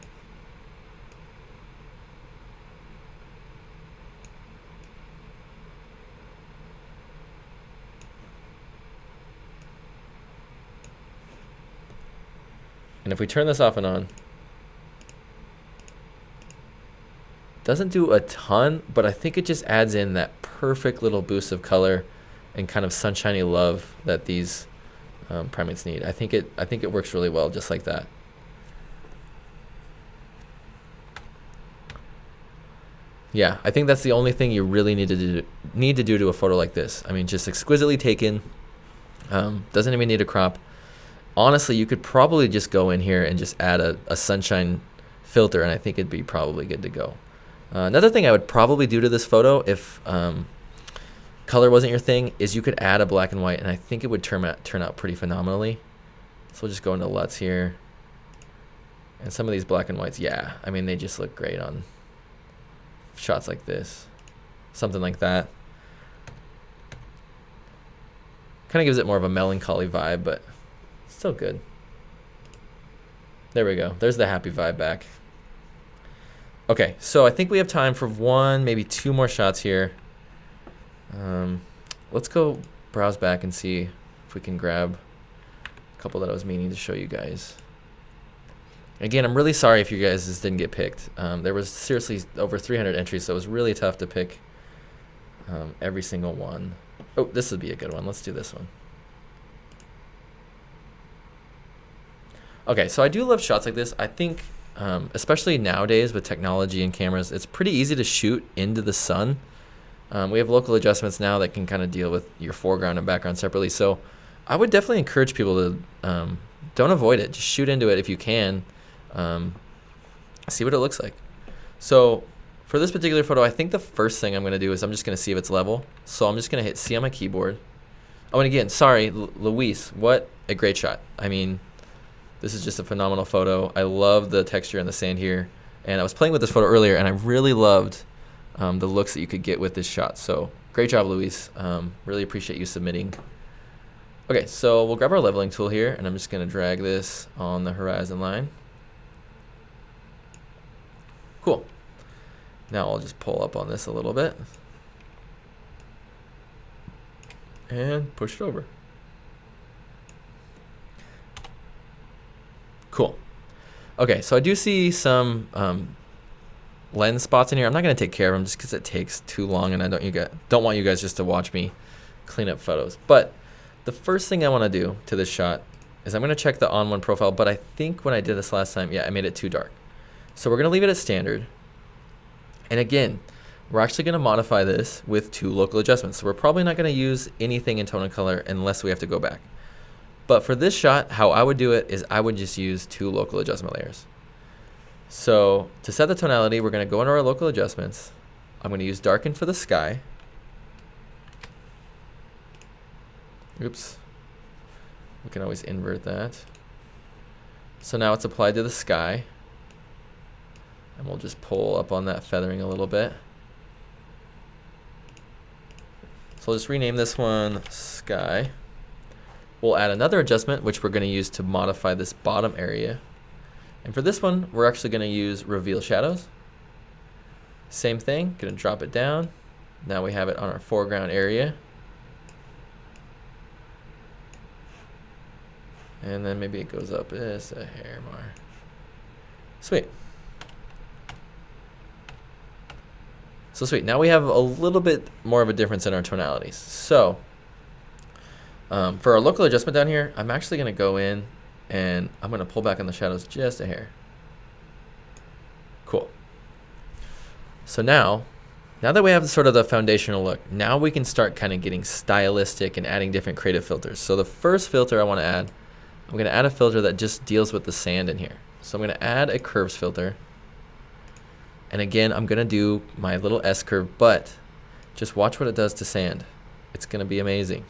And if we turn this off and on, doesn't do a ton, but I think it just adds in that perfect little boost of color and kind of sunshiny love that these primates need. I think it works really well just like that. Yeah, I think that's the only thing you really need to do to a photo like this. I mean, just exquisitely taken. Doesn't even need a crop. Honestly, you could probably just go in here and just add a sunshine filter, and I think it'd be probably good to go. Another thing I would probably do to this photo if color wasn't your thing is you could add a black and white, and I think it would turn out pretty phenomenally. So we'll just go into LUTs here. And some of these black and whites, yeah, I mean, they just look great on shots like this. Something like that. Kind of gives it more of a melancholy vibe, but still good. There we go. There's the happy vibe back. Okay, so I think we have time for one, maybe two more shots here. Let's go browse back and see if we can grab a couple that I was meaning to show you guys. Again, I'm really sorry if you guys just didn't get picked. There was seriously over 300 entries, so it was really tough to pick every single one. Oh, this would be a good one. Let's do this one. Okay, so I do love shots like this. I think, especially nowadays with technology and cameras, it's pretty easy to shoot into the sun. We have local adjustments now that can kind of deal with your foreground and background separately. So I would definitely encourage people to don't avoid it. Just shoot into it if you can. See what it looks like. So for this particular photo, I think the first thing I'm going to do is I'm just going to see if it's level. So I'm just going to hit C on my keyboard. Oh, and again, sorry, Luis, what a great shot. I mean, this is just a phenomenal photo. I love the texture and the sand here. And I was playing with this photo earlier, and I really loved the looks that you could get with this shot. So great job, Luis. Really appreciate you submitting. Okay, so we'll grab our leveling tool here, and I'm just going to drag this on the horizon line. Cool. Now I'll just pull up on this a little bit and push it over. Cool. Okay, so I do see some lens spots in here. I'm not going to take care of them just because it takes too long, and I don't want you guys just to watch me clean up photos. But the first thing I want to do to this shot is I'm going to check the ON1 profile, but I think when I did this last time, yeah, I made it too dark. So we're going to leave it at standard. And again, we're actually going to modify this with 2 local adjustments. So we're probably not going to use anything in tone and color unless we have to go back. But for this shot, how I would do it is I would just use 2 local adjustment layers. So to set the tonality, we're going to go into our local adjustments. I'm going to use darken for the sky. Oops. We can always invert that. So now it's applied to the sky. And we'll just pull up on that feathering a little bit. So I'll just rename this one sky. We'll add another adjustment, which we're going to use to modify this bottom area. And for this one, we're actually going to use reveal shadows. Same thing, going to drop it down. Now we have it on our foreground area. And then maybe it goes up just a hair more. Sweet. So sweet. Now we have a little bit more of a difference in our tonalities. So for our local adjustment down here, I'm actually going to go in and I'm going to pull back on the shadows just a hair. Cool. So now that we have sort of the foundational look, now we can start kind of getting stylistic and adding different creative filters. So the first filter I want to add, I'm going to add a filter that just deals with the sand in here. So I'm going to add a curves filter. And again, I'm going to do my little S curve, but just watch what it does to sand. It's going to be amazing.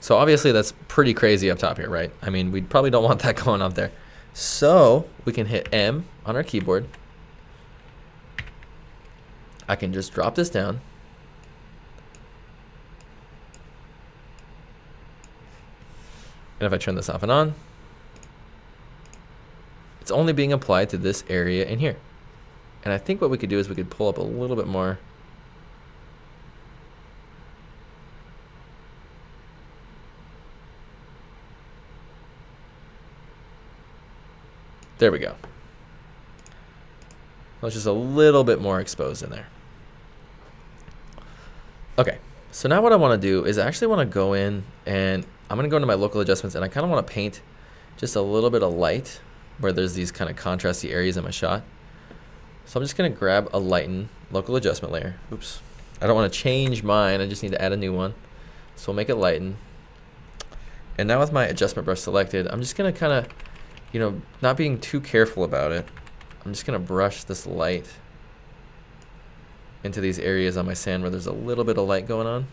So obviously that's pretty crazy up top here, right? I mean, we probably don't want that going up there. So we can hit M on our keyboard. I can just drop this down. And if I turn this off and on, it's only being applied to this area in here. And I think what we could do is we could pull up a little bit more. There we go. It's just a little bit more exposed in there. Okay, so now what I want to do is I actually want to go in and I'm going to go into my local adjustments and I kind of want to paint just a little bit of light where there's these kind of contrasty areas in my shot. So I'm just going to grab a lighten local adjustment layer. Oops. I don't want to change mine. I just need to add a new one. So we'll make it lighten. And now with my adjustment brush selected, I'm just going to kind of, you know, not being too careful about it, I'm just going to brush this light into these areas on my sand where there's a little bit of light going on.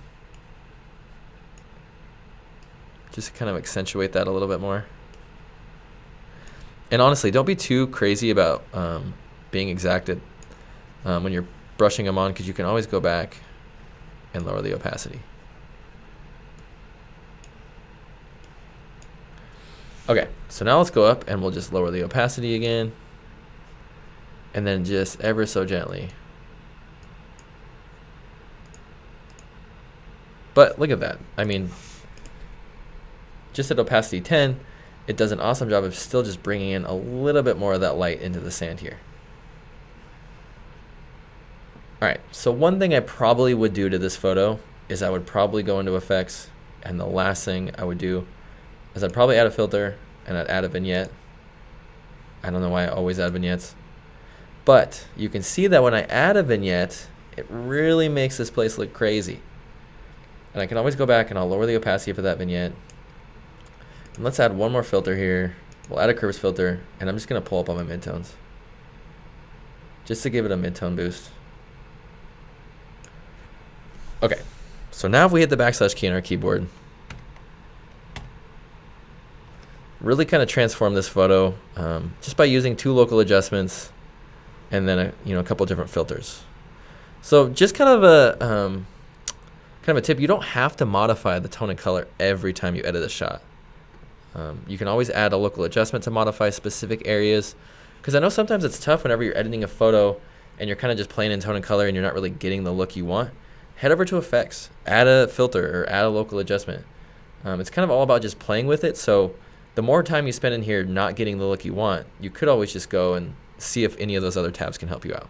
just to kind of accentuate that a little bit more. And honestly, don't be too crazy about being exacted when you're brushing them on, because you can always go back and lower the opacity. Okay, so now let's go up and we'll just lower the opacity again, and then just ever so gently. But look at that. I mean, just at opacity 10, it does an awesome job of still just bringing in a little bit more of that light into the sand here. All right, so one thing I probably would do to this photo is I would probably go into effects, and the last thing I would do is I'd probably add a filter and I'd add a vignette. I don't know why I always add vignettes, but you can see that when I add a vignette, it really makes this place look crazy. And I can always go back and I'll lower the opacity for that vignette. And let's add one more filter here. We'll add a curves filter, and I'm just gonna pull up on my midtones just to give it a midtone boost. Okay, so now if we hit the backslash key on our keyboard, really kind of transform this photo just by using 2 local adjustments and then a couple different filters. So just kind of a tip: you don't have to modify the tone and color every time you edit a shot. You can always add a local adjustment to modify specific areas, because I know sometimes it's tough whenever you're editing a photo and you're kind of just playing in tone and color and you're not really getting the look you want. Head over to effects, add a filter or add a local adjustment. It's kind of all about just playing with it. So the more time you spend in here not getting the look you want, you could always just go and see if any of those other tabs can help you out.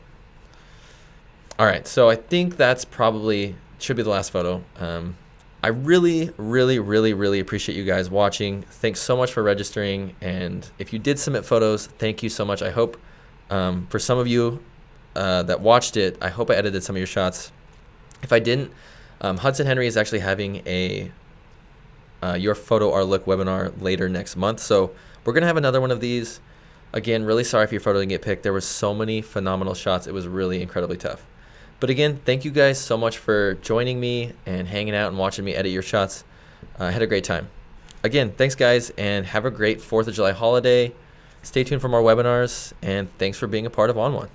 All right, so I think that's probably should be the last photo. I really appreciate you guys watching. Thanks so much for registering. And if you did submit photos, thank you so much. I hope for some of you that watched it, I hope I edited some of your shots. If I didn't, Hudson Henry is actually having a Your Photo Our Look webinar later next month. So we're going to have another one of these. Again, really sorry if your photo didn't get picked. There were so many phenomenal shots. It was really incredibly tough. But again, thank you guys so much for joining me and hanging out and watching me edit your shots. I had a great time. Again, thanks guys, and have a great 4th of July holiday. Stay tuned for more webinars, and thanks for being a part of On1.